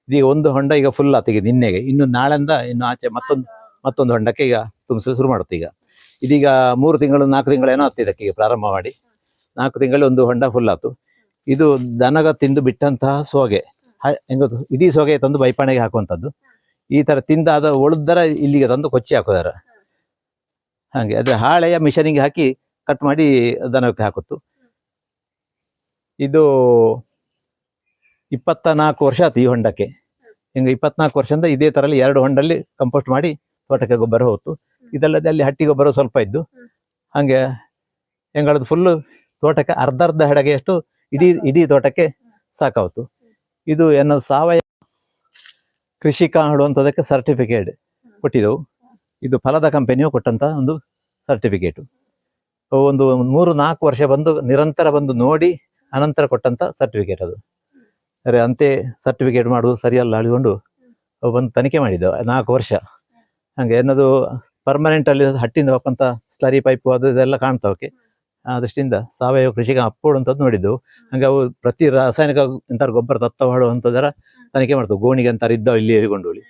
ಇದೀಗ ಒಂದು ಹೊಂಡ ಈಗ ಫುಲ್ ಆತಿಗೆ ನಿನ್ನೆಗೆ. ಇನ್ನು ನಾಳೆಯಿಂದ ಇನ್ನು ಆಚೆ ಮತ್ತೊಂದು ಹೊಂಡಕ್ಕೆ ಈಗ ತುಂಬಿಸಲು ಶುರು ಮಾಡುತ್ತೆ. ಈಗ ಇದೀಗ 3 ತಿಂಗಳು 4 ತಿಂಗಳು ಏನೋ ಆಗ್ತಿದೆ ಈಗ ಪ್ರಾರಂಭ ಮಾಡಿ. 4 ತಿಂಗಳು ಒಂದು ಹೊಂಡ ಫುಲ್ ಆಯ್ತು. ಇದು ದನಗ ತಿಂದು ಬಿಟ್ಟಂತಹ ಸೋಗೆ ಹೆಂಗದು ಇಡೀ ಸೋಗೆ ತಂದು ಬೈಪಾಣೆಗೆ ಹಾಕುವಂಥದ್ದು. ಈ ಥರ ತಿಂದಾದ ಉಳಿದರ ಇಲ್ಲಿಗೆ ತಂದು ಕೊಚ್ಚಿ ಹಾಕೋದಾರ ಹಾಗೆ. ಅದೇ ಹಾಳೆಯ ಮಿಷನಿಗೆ ಹಾಕಿ ಕಟ್ ಮಾಡಿ ದನಕ್ಕೆ ಹಾಕುತ್ತು. ಇದು 24 ವರ್ಷ ಆಯ್ತು ಈ ಹೊಂಡಕ್ಕೆ. ಹಿಂಗೆ 24 ವರ್ಷದಿಂದ ಇದೇ ಥರಲ್ಲಿ 2 ಹೊಂಡಲ್ಲಿ ಕಂಪೋಸ್ಟ್ ಮಾಡಿ ತೋಟಕ್ಕೆ ಗೊಬ್ಬರ ಹೋಯ್ತು. ಇದಲ್ಲದೆ ಅಲ್ಲಿ ಹಟ್ಟಿ ಗೊಬ್ಬರ ಸ್ವಲ್ಪ ಇದ್ದು ಹಾಗೆ ಹೆಂಗಳದ್ದು ಫುಲ್ಲು ತೋಟಕ್ಕೆ ಅರ್ಧ ಹಡಗೆಯಷ್ಟು ಇಡೀ ತೋಟಕ್ಕೆ ಸಾಕಾವತ್ತು. ಇದು ಏನೋ ಸಾವಯವ ಕೃಷಿಕ ಹೇಳುವಂಥದ್ದಕ್ಕೆ ಸರ್ಟಿಫಿಕೇಟ್ ಕೊಟ್ಟಿದ್ದೆವು. ಇದು ಫಲದ ಕಂಪನಿಯು ಕೊಟ್ಟಂಥ ಒಂದು ಸರ್ಟಿಫಿಕೇಟು. ಒಂದು 3-4 ವರ್ಷ ನಿರಂತರ ಬಂದು ನೋಡಿ ಅನಂತರ ಕೊಟ್ಟಂಥ ಸರ್ಟಿಫಿಕೇಟ್ ಅದು. ಸರಿ ಅಂತೆ ಸರ್ಟಿಫಿಕೇಟ್ ಮಾಡೋದು ಸರಿಯಲ್ಲ ಹೇಳಿಕೊಂಡು ಬಂದು ತನಿಖೆ ಮಾಡಿದ್ದೆವು 4 ವರ್ಷ. ಹಾಗೆ ಏನದು ಪರ್ಮನೆಂಟಲ್ಲಿ ಹಟ್ಟಿಂದ ಹೋಗಂಥ ಸ್ಲರಿ ಪೈಪು ಅದು ಇದೆಲ್ಲ ಕಾಣ್ತಾವಕ್ಕೆ. ಆ ದೃಷ್ಟಿಯಿಂದ ಸಾವಯವ ಕೃಷಿಗೆ ಅಪ್ಪೋಡುವಂಥದ್ದು ನೋಡಿದ್ದೆವು. ಹಾಗೆ ಅವು ಪ್ರತಿ ರಾಸಾಯನಿಕ ಎಂಥವ್ರು ಗೊಬ್ಬರ ತತ್ವ ಮಾಡುವಂಥದ್ದರ ತನಿಖೆ ಮಾಡ್ತವೆ. ಗೋಣಿಗೆ ಅಂತಾರೆ ಇದ್ದಾವೆ ಇಲ್ಲಿ ಹೇಳಿಕೊಂಡೋಳಿ.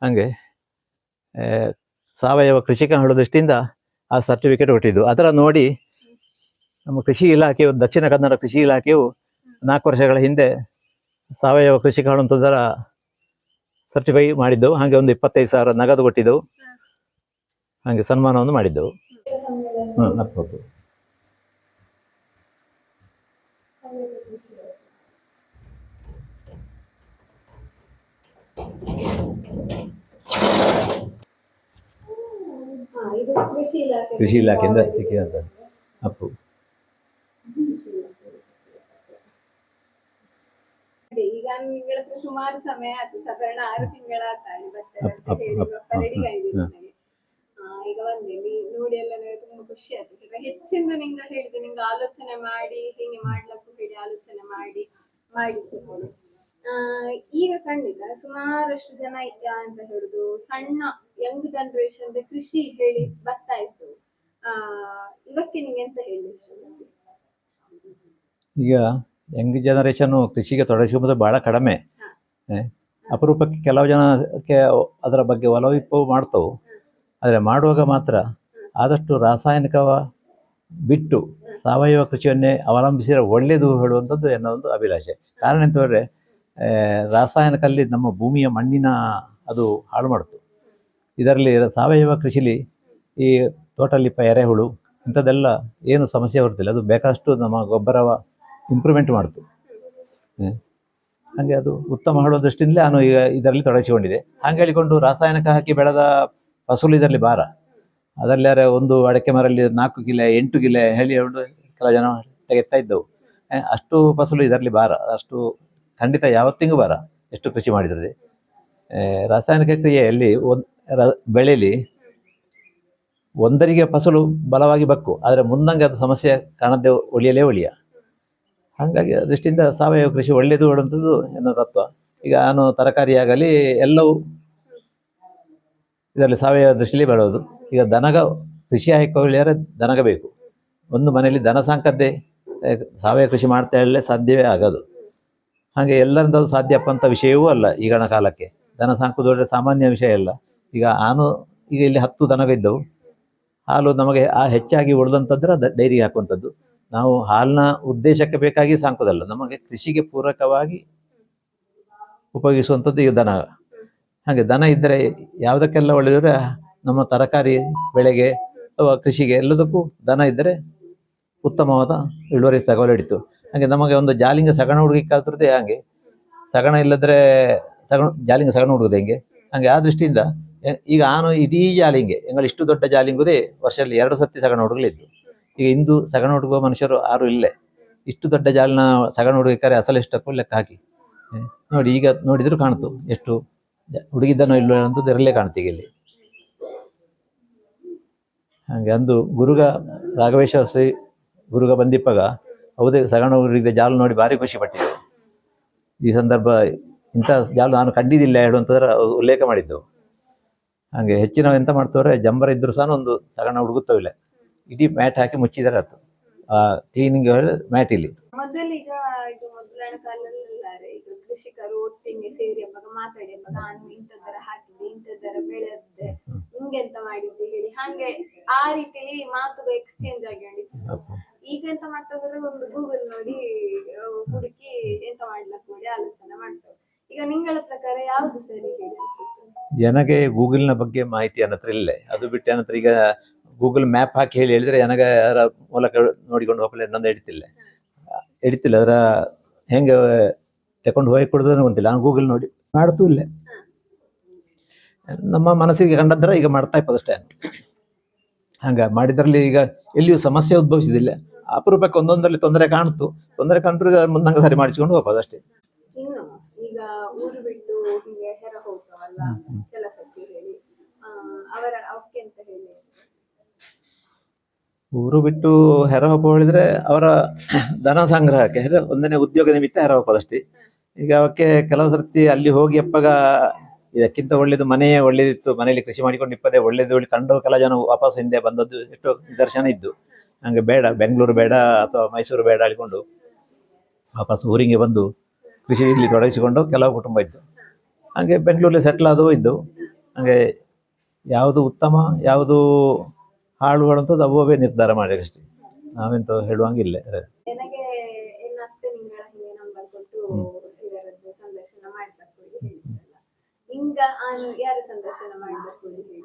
ಹಾಗೆ ಸಾವಯವ ಕೃಷಿಕ ಹೇಳೋ ದೃಷ್ಟಿಯಿಂದ ಆ ಸರ್ಟಿಫಿಕೇಟ್ ಕೊಟ್ಟಿದ್ದು. ಅದರ ನೋಡಿ ನಮ್ಮ ಕೃಷಿ ಇಲಾಖೆಯು ದಕ್ಷಿಣ ಕನ್ನಡ ಕೃಷಿ ಇಲಾಖೆಯು 4 ವರ್ಷಗಳ ಹಿಂದೆ ಸಾವಯವ ಕೃಷಿಕ ಹೇಳುವಂಥದ್ದರ ಸರ್ಟಿಫೈ ಮಾಡಿದ್ದೆವು. ಹಾಗೆ ಒಂದು 25,000 ನಗದು ಕೊಟ್ಟಿದ್ದೆವು. ಹಾಗೆ ಸನ್ಮಾನವನ್ನು ಮಾಡಿದ್ದೆವು. ಅಪ್ಪು ಕೃಷಿ ಇಲಾಖೆಯಿಂದ ಸಿಕ್ಕಿದಂತ ಅಪ್ಪು. ಈಗ ನಿಗಳ ಹತ್ರ ಸುಮಾರು ಸಮಯ ಆಯ್ತು, ಸಾಧಾರಣ 6 ತಿಂಗಳಾಗ್ತಾಳೆ ಈಗ ಬಂದೆ ನೋಡಿ ಎಲ್ಲ ತುಂಬಾ ಖುಷಿ ಆಯ್ತು. ಈಗ ಹೆಚ್ಚಿಂದ ನಿಂಗ ಹೇಳಿದೆ ನಿಂಗ ಆಲೋಚನೆ ಮಾಡಿ ಹೀಗೆ ಮಾಡ್ಲಕ್ಕೂ ಹೇಳಿ ಆಲೋಚನೆ ಮಾಡಿದ್ದು. ಈಗ ಖಂಡಿತ ಸುಮಾರಷ್ಟು ಜನ ಅಂತ ಹೇಳುದು ಸಣ್ಣ ಯಂಗ್ ಜನರೇಷನ್ ಕೃಷಿ ಹೇಳಿ ಬರ್ತಾ ಇತ್ತು. ಇವಕ್ಕೆ ನಿಂಗೆ ಎಂತ ಹೇಳಿ? ಈಗ ಯಂಗ್ ಜನರೇಷನ್ ಕೃಷಿಗೆ ತೊಡಗಿಸುವುದು ಬಹಳ ಕಡಿಮೆ. ಅಪರೂಪಕ್ಕೆ ಕೆಲವು ಜನಕ್ಕೆ ಅದರ ಬಗ್ಗೆ ಒಲವಿಪ್ಪು ಮಾಡ್ತವು. ಆದರೆ ಮಾಡುವಾಗ ಮಾತ್ರ ಆದಷ್ಟು ರಾಸಾಯನಿಕ ಬಿಟ್ಟು ಸಾವಯವ ಕೃಷಿಯನ್ನೇ ಅವಲಂಬಿಸಿದರೆ ಒಳ್ಳೆಯದು ಹೇಳುವಂಥದ್ದು ಎನ್ನೋ ಒಂದು ಅಭಿಲಾಷೆ. ಕಾರಣ ಎಂತಂದರೆ ರಾಸಾಯನಿಕಲ್ಲಿ ನಮ್ಮ ಭೂಮಿಯ ಮಣ್ಣಿನ ಅದು ಹಾಳು ಮಾಡುತ್ತೆ. ಇದರಲ್ಲಿ ಸಾವಯವ ಕೃಷಿಲಿ ಈ ತೋಟಲಿಪ್ಪ ಎರೆಹುಳು ಇಂಥದ್ದೆಲ್ಲ ಏನು ಸಮಸ್ಯೆ ಬರುತ್ತಿಲ್ಲ. ಅದು ಬೇಕಷ್ಟು ನಮ್ಮ ಗೊಬ್ಬರ ಇಂಪ್ರೂವ್ಮೆಂಟ್ ಮಾಡ್ತು. ಹಾಗೆ ಅದು ಉತ್ತಮ ಹೇಳುವ ದೃಷ್ಟಿಯಿಂದಲೇ ನಾನು ಈಗ ಇದರಲ್ಲಿ ತೊಡಗಿಸಿಕೊಂಡಿದೆ. ಹಾಗೆ ಹೇಳಿಕೊಂಡು ರಾಸಾಯನಿಕ ಹಾಕಿ ಬೆಳೆದ ಫಸಲು ಇದರಲ್ಲಿ ಭಾರ. ಅದರಲ್ಲಿ ಒಂದು ಅಡಕೆ ಮರಲ್ಲಿ 4 ಕಿಲೆ 8 ಕಿಲೆ ಹೇಳಿ ಕೆಲ ಜನ ತೆಗೆತ್ತಾ ಇದ್ದವು. ಅಷ್ಟು ಫಸಲು ಇದರಲ್ಲಿ ಭಾರ. ಅಷ್ಟು ಖಂಡಿತ ಯಾವತ್ತಿಗೂ ಭಾರ ಎಷ್ಟು ಕೃಷಿ ಮಾಡಿದರೆ. ರಾಸಾಯನಿಕ ಕ್ರಿಯೆಯಲ್ಲಿ ಬೆಳೆಯಲ್ಲಿ ಒಂದರಿಗೆ ಫಸಲು ಬಲವಾಗಿ ಬಕ್ಕು, ಆದರೆ ಮುಂದಂಗೆ ಅದು ಸಮಸ್ಯೆ ಕಾಣದೆ ಒಳಿಯ. ಹಾಗಾಗಿ ದೃಷ್ಟಿಯಿಂದ ಸಾವಯವ ಕೃಷಿ ಒಳ್ಳೆಯದು ಹೇಳುವಂಥದ್ದು ಎನ್ನೋ ತತ್ವ. ಈಗ ನಾನು ತರಕಾರಿ ಆಗಲಿ ಎಲ್ಲವೂ ಇದರಲ್ಲಿ ಸಾವಯವ ದೃಷ್ಟಿಯಲ್ಲಿ ಬೆಳೆಯೋದು. ಈಗ ದನಗ ಕೃಷಿ ಹಾಕಿಕೊಳ್ಳಿದರೆ ದನಗ ಬೇಕು. ಒಂದು ಮನೆಯಲ್ಲಿ ದನ ಸಾಕದ್ದೇ ಸಾವಯವ ಕೃಷಿ ಮಾಡ್ತಾ ಹೇಳಲೇ ಸಾಧ್ಯವೇ ಆಗೋದು. ಹಾಗೆ ಎಲ್ಲರಿಂದ ಅದು ಸಾಧ್ಯಪ್ಪ ಅಂತ ವಿಷಯವೂ ಅಲ್ಲ ಈಗಿನ ಕಾಲಕ್ಕೆ. ದನ ಸಾಕುವುದೊಳ್ಳೆ ಸಾಮಾನ್ಯ ವಿಷಯ ಅಲ್ಲ. ಈಗ ಇಲ್ಲಿ 10 ದನಗ ಇದ್ದವು. ಹಾಲು ನಮಗೆ ಹೆಚ್ಚಾಗಿ ಉಳಿದಂಥದ್ರ ಡೈರಿಗೆ ಹಾಕುವಂಥದ್ದು. ನಾವು ಹಾಲಿನ ಉದ್ದೇಶಕ್ಕೆ ಬೇಕಾಗಿ ಸಾಕೋದಲ್ಲ, ನಮಗೆ ಕೃಷಿಗೆ ಪೂರಕವಾಗಿ ಉಪಯೋಗಿಸುವಂಥದ್ದು ಈಗ ದನ. ಹಾಗೆ ದನ ಇದ್ದರೆ ಯಾವುದಕ್ಕೆಲ್ಲ ಒಳ್ಳೆಯದರೆ ನಮ್ಮ ತರಕಾರಿ ಬೆಳೆಗೆ ಅಥವಾ ಕೃಷಿಗೆ ಎಲ್ಲದಕ್ಕೂ ದನ ಇದ್ದರೆ ಉತ್ತಮವಾದ ಇಳುವರಿ ತಗೊಳ್ಳಿಡಿತು. ಹಾಗೆ ನಮಗೆ ಒಂದು ಜಾಲಿಂಗ ಸಗಣ ಹುಡುಗಿಕ್ಕಾದ್ರದ್ದೇ ಹಾಗೆ ಸಗಣ ಇಲ್ಲದ್ರೆ ಜಾಲಿಂಗ ಸಗಣ ಹುಡುಗದೆ ಹೆಂಗೆ ಹಾಗೆ. ಆ ದೃಷ್ಟಿಯಿಂದ ಈಗ ನಾನು ಇಡೀ ಜಾಲಿಂಗೆ ಇಷ್ಟು ದೊಡ್ಡ ಜಾಲಿಂಗುದೇ ವರ್ಷದಲ್ಲಿ 2 ಸತಿ ಸಗಣ ಹುಡುಗಲಿದ್ದು. ಈಗ ಇಂದು ಸಗಣ ಹುಡುಗುವ ಮನುಷ್ಯರು ಯಾರು ಇಲ್ಲೇ. ಇಷ್ಟು ದೊಡ್ಡ ಜಾಲಿನ ಸಗಣ ಹುಡುಗಿಕಾರೆ ಅಸಲೆಷ್ಟಕ್ಕೂ ಲೆಕ್ಕ ಹಾಕಿ ನೋಡಿ ಈಗ ನೋಡಿದ್ರು ಕಾಣ್ತು ಎಷ್ಟು ಹುಡುಗಿದ್ದನೋ ಇಲ್ಲೋ ಅಂತ ಇದರಲ್ಲೇ ಕಾಣ್ತೀಗ ಇಲ್ಲಿ. ಹಾಗೆ ಅಂದು ಗುರುಗ ರಾಘವೇಶ್ವರ ಶ್ರೀ ಗುರುಗ ಬಂದಿಪ್ಪಾಗ ಹೌದೇ ಸಗಣ ಹುಡುಗಿದ ಜಾಲು ನೋಡಿ ಭಾರಿ ಖುಷಿ ಪಟ್ಟಿದ್ದೆ. ಈ ಸಂದರ್ಭ ಇಂಥ ಜಾಲು ನಾನು ಕಂಡಿದ್ದಿಲ್ಲ ಹೇಳುವಂಥದ್ರ ಉಲ್ಲೇಖ ಮಾಡಿದ್ದು. ಹಾಗೆ ಹೆಚ್ಚಿನ ಎಂತ ಮಾಡ್ತವ್ರೆ ಜಂಬರ ಇದ್ರು ಸಹ ಒಂದು ಸಗಣ ಹುಡುಗುತ್ತವಿಲ್ಲ, ಇಡೀ ಮ್ಯಾಟ್ ಹಾಕಿ ಮುಚ್ಚಿದ್ದಾರೆ ಅದು ಆ ಕ್ಲೀನಿಂಗ್ ಮ್ಯಾಟ್ ಇಲ್ಲಿ. ಮೊದಲೀಗ ಇದು ಮೊದಲನೇ ಕಾಲದಲ್ಲಾರೆ ಈಗ ಕೃಷಿಕರು ಒಟ್ಟಿಗೆ ಸೇರಿ ಎಂಬಾಗ ಮಾತಾಡಿ ಎಂಬಾಗ ನಾನು ಇಂಥದ್ದರ ಹಾಕಿದ್ದೆ ಇಂಥದ್ದರ ಬೆಳೆದ್ದೆ ಹಿಂಗೆಂತ ಮಾಡಿದ್ದೆ ಹೇಳಿ ಹಾಗೆ ಆ ರೀತಿಲಿ ಮಾತುಗ ಎಕ್ಸ್ಚೇಂಜ್ ಆಗಿಕೊಂಡಿತ್ತು. ಈಗ ಎಂತ ಮಾಡ್ತಾರೆ ಒಂದು ಗೂಗಲ್ ನೋಡಿ ಹುಡುಕಿ ಎಂತ ಮಾಡ್ಲಕ್ ನೋಡಿ ಆಲೋಚನೆ ಮಾಡ್ತಾರೆ. ಈಗ ನಿಂಗಳ ಪ್ರಕಾರ ಯಾವ್ದು ಸರಿ ಹೇಳಿ ಅನ್ಸುತ್ತೆ? ನನಗೆ ಗೂಗಲ್ನ ಬಗ್ಗೆ ಮಾಹಿತಿ ನನ್ನ ಹತ್ರ ಇಲ್ಲೇ, ಅದು ಬಿಟ್ಟು ನನ್ನ ಹತ್ರ ಈಗ ಗೂಗಲ್ ಮ್ಯಾಪ್ ಹಾಕಿ ಹೇಳಿ ಹೇಳಿದ್ರೆ ನನಗೆ ಅದರ ಮೂಲಕ ನೋಡಿಕೊಂಡು ಹೋಗಲಿ ನಂದು ಹಿಡಿತಿಲ್ಲ ಅದರ ಹೆಂಗೆ ತಕೊಂಡು ಹೋಗಿ ಕೊಡೋದನ್ನು ಗೊತ್ತಿಲ್ಲ. ನಾನು ಗೂಗಲ್ ನೋಡಿ ಮಾಡ್ತೂ ಇಲ್ಲ, ನಮ್ಮ ಮನಸ್ಸಿಗೆ ಕಂಡದ್ರ ಈಗ ಮಾಡ್ತಾ ಇಪ್ಪದಷ್ಟೇ. ಹಂಗ ಮಾಡಿದ್ರಲ್ಲಿ ಈಗ ಎಲ್ಲಿಯೂ ಸಮಸ್ಯೆ ಉದ್ಭವಿಸಿದಿಲ್ಲ. ಅಪರೂಪಕ್ಕೆ ಒಂದೊಂದರಲ್ಲಿ ತೊಂದರೆ ಕಂಡ್ರೆ ಮುಂದಂಗ ಸರಿ ಮಾಡಿಸ್ಕೊಂಡು ಹೋಗೋದಷ್ಟೇ. ಇನ್ನು ಈಗ ಊರು ಬಿಟ್ಟು ಹಿಂಗೆ ಹೆರ ಹೋಗ್ತಾವಲ್ಲ ಕೆಲಸಕ್ಕೆ ಹೇಳಿ ಅವಕ್ಕೆ ಅಂತ ಹೇಳಿ ಊರು ಬಿಟ್ಟು ಹೆರ ಹೋಪ ಹೇಳಿದ್ರೆ ಅವರ ಧನ ಸಂಗ್ರಹಕ್ಕೆ ಒಂದನೇ ಉದ್ಯೋಗ ನಿಮಿತ್ತ ಹೆರ ಹೋಗೋದಷ್ಟೇ. ಈಗ ಅವಕ್ಕೆ ಕೆಲವು ಸರ್ತಿ ಅಲ್ಲಿ ಹೋಗಿ ಅಪ್ಪಾಗ ಇದಕ್ಕಿಂತ ಒಳ್ಳೇದು ಮನೆಯೇ ಒಳ್ಳೇದಿತ್ತು, ಮನೆಯಲ್ಲಿ ಕೃಷಿ ಮಾಡಿಕೊಂಡು ಇಪ್ಪದೇ ಒಳ್ಳೇದು ಕಂಡು ಕೆಲ ಜನ ವಾಪಸ್ ಹಿಂದೆ ಬಂದದ್ದು ಎಷ್ಟು ನಿದರ್ಶನ ಇದ್ದು. ಹಂಗೆ ಬೇಡ ಬೆಂಗಳೂರು ಬೇಡ ಅಥವಾ ಮೈಸೂರು ಬೇಡ ಹೇಳಿಕೊಂಡು ವಾಪಸ್ ಊರಿಗೆ ಬಂದು ಕೃಷಿ ಇಲ್ಲಿ ತೊಡಗಿಸಿಕೊಂಡು ಕೆಲವು ಕುಟುಂಬ ಇದ್ದು. ಹಾಗೆ ಬೆಂಗಳೂರಲ್ಲಿ ಸೆಟ್ಲ್ ಆದವು ಇದ್ದು. ಹಾಗೆ ಯಾವುದು ಉತ್ತಮ ಯಾವುದು ಹಾಳುಗಳಂತದ್ದು ಅವೇ ನಿರ್ಧಾರ ಮಾಡಿ ಅಷ್ಟೇ, ನಾವೆಂತ ಹೇಳುವಂಗಿಲ್ಲ. ನನಗೆ ಏನತ್ತೆ ನಿಂಗಳ ಹಿಂಗೆ ನಂಬರ್ ಕೊಟ್ಟು ಇದರದ್ದು ಸಂದರ್ಶನ ಮಾಡ್ಬೇಕು ಹೇಳಿದ್ರಲ್ಲ, ಹಿಂಗ ನಾನು ಯಾರ ಸಂದರ್ಶನ ಮಾಡ್ಬೇಕು ಹೇಳಿ?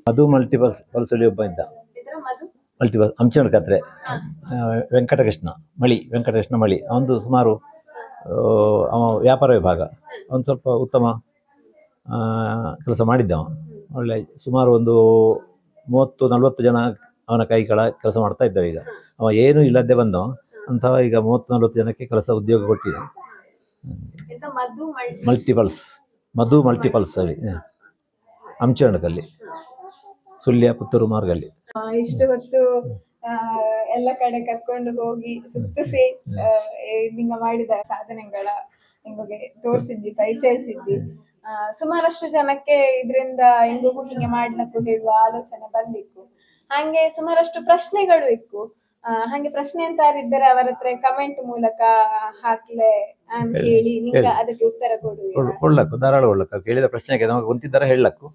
ಮಧು ಮಲ್ಟಿಪಲ್ಸ್ ಅಲ್ಲಿ ಒಬ್ಬ ಇದ್ದ, ಮಲ್ಟಿಪಲ್ಸ್ ಅಂಚನ ಕತ್ರೆ ವೆಂಕಟಕೃಷ್ಣ ಮಳಿ ಅವನು ಸುಮಾರು ಅವ ವ್ಯಾಪಾರ ವಿಭಾಗ ಅವನು ಸ್ವಲ್ಪ ಉತ್ತಮ ಕೆಲಸ ಮಾಡಿದ್ದವ. ಒಳ್ಳೆ ಸುಮಾರು ಒಂದು 30-40 ಜನ ಅವನ ಕೈ ಕೆಲಸ ಮಾಡ್ತಾ ಇದ್ದಾವೆ. ಈಗ ಅವ ಏನೂ ಇಲ್ಲದೆ ಬಂದವ ಅಂಥವ ಈಗ 30-40 ಜನಕ್ಕೆ ಕೆಲಸ ಉದ್ಯೋಗ ಕೊಟ್ಟಿದೆ. ಮಧು ಮಲ್ಟಿಪಲ್ಸ್ ಅಲ್ಲಿ ಅಂಚನಕಲ್ಲಿ ಸುಳ್ಯ ಪುತ್ತೂರು ಮಾರ್ಗಲ್ಲಿ. ಇಷ್ಟು ಹೊತ್ತು ಎಲ್ಲ ಕಡೆ ಕರ್ಕೊಂಡು ಹೋಗಿ ಸುತ್ತಿಸಿ ನಿಂಗ ಮಾಡಿದ ಸಾಧನೆಗಳ ನಿಮಗೆ ತೋರಿಸಿದ್ದಿ, ಪರಿಚಯಿಸಿದ್ದಿ. ಸುಮಾರಷ್ಟು ಜನಕ್ಕೆ ಇದರಿಂದ ಹೆಂಗೂ ಹಿಂಗೆ ಮಾಡ್ಲಕ್ಕೂ ಹೇಳುವ ಆಲೋಚನೆ ಬಂದಿತ್ತು. ಹಾಗೆ ಸುಮಾರಷ್ಟು ಪ್ರಶ್ನೆಗಳು ಇತ್ತು. ಹಾಗೆ ಪ್ರಶ್ನೆ ಅಂತ ಇದ್ದರೆ ಅವರ ಹತ್ರ ಕಮೆಂಟ್ ಮೂಲಕ ಹಾಕ್ಲೆ ಅಂತ ಹೇಳಿ ನಿಂಗ ಅದಕ್ಕೆ ಉತ್ತರ ಕೊಡ್ಲಕ್ಕು ಧಾರಾಳ ಕೊಡ್ಲಕ್ಕ ಕೇಳಿದ ಪ್ರಶ್ನೆಗೆ ನಮಗೆ ಗೊತ್ತಿದ್ದಾರೆ ಹೇಳಕ್ಕು.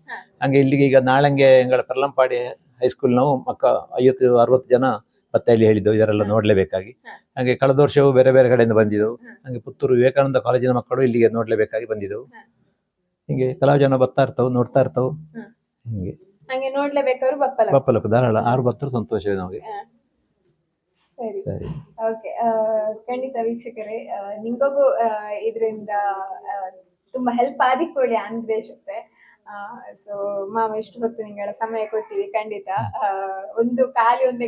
ಹಂಗೆ ಇಲ್ಲಿಗೆ ಈಗ ನಾಳಂಗೆ ಎಂಗಳ ಪರ್ಲಂಪಾಡಿ ಹೈಸ್ಕೂಲ್ ನಾವು 50-60 ಜನ ಪತ್ತೆಯಲ್ಲಿ ಹೇಳಿದ್ದೆವು ಇದರೆಲ್ಲ ನೋಡ್ಲೇಬೇಕಾಗಿ. ಹಾಗೆ ಕಳೆದ ವರ್ಷವೂ ಬೇರೆ ಬೇರೆ ಕಡೆಯಿಂದ ಬಂದಿದ್ದೆವು. ಹಾಗೆ ಪುತ್ತೂರು ವಿವೇಕಾನಂದ ಕಾಲೇಜಿನ ಮಕ್ಕಳು ಇಲ್ಲಿಗೆ ನೋಡ್ಲೇಬೇಕಾಗಿ ಬಂದಿದ್ದೆವು. ಹಿಂಗೆ ಕೆಲವು ಜನ ಬರ್ತಾ ಇರ್ತಾವ ನೋಡ್ತಾ ಇರ್ತಾವ. ಹಿಂಗೆ ನೋಡ್ಲೇಬೇಕಾದ್ರು ಬಪ್ಪಲಕ್ಕು ಧಾರಾಳ 6 ಬತ್ತರು ಸಂತೋಷವೇ ನಮಗೆ. ಸರಿ, ಓಕೆ. ಖಂಡಿತ ವೀಕ್ಷಕರೇ, ನಿಂಗೊಬ್ಬ ಇದರಿಂದ ತುಂಬಾ ಹೆಲ್ಪ್ ಆದಿಕೊಳ್ಳಿ ಅನ್ವೇಷತೆ. ಸೊ ಮಾವ ಇಷ್ಟು ಹೊತ್ತು ನಿಂಗಳ ಸಮಯ ಕೊಟ್ಟಿವಿ. ಖಂಡಿತ ಒಂದು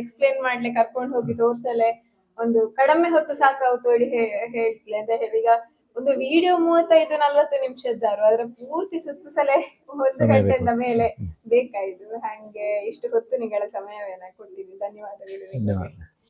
ಎಕ್ಸ್ಪ್ಲೇನ್ ಮಾಡ್ಲಿಕ್ಕೆ ಕರ್ಕೊಂಡು ಹೋಗಿ ತೋರ್ಸಲೆ ಒಂದು ಕಡಿಮೆ ಹೊತ್ತು ಸಾಕಾವು ತೋಡಿ ಹೇಳ್ತಿಲ್ಲ ಅಂತ ಹೇಳಿ. ಈಗ ಒಂದು ವಿಡಿಯೋ 35-40 ನಿಮಿಷದ್ದಾರು ಅದರ ಪೂರ್ತಿ ಸುತ್ತಿಸಲೇ 1 ಗಂಟೆಯಿಂದ ಮೇಲೆ ಬೇಕಾಯ್ತು. ಹಂಗೆ ಇಷ್ಟು ಹೊತ್ತು ನಿಂಗಳ ಸಮಯವೇನ ಕೊಟ್ಟಿವಿ. ಧನ್ಯವಾದಗಳು.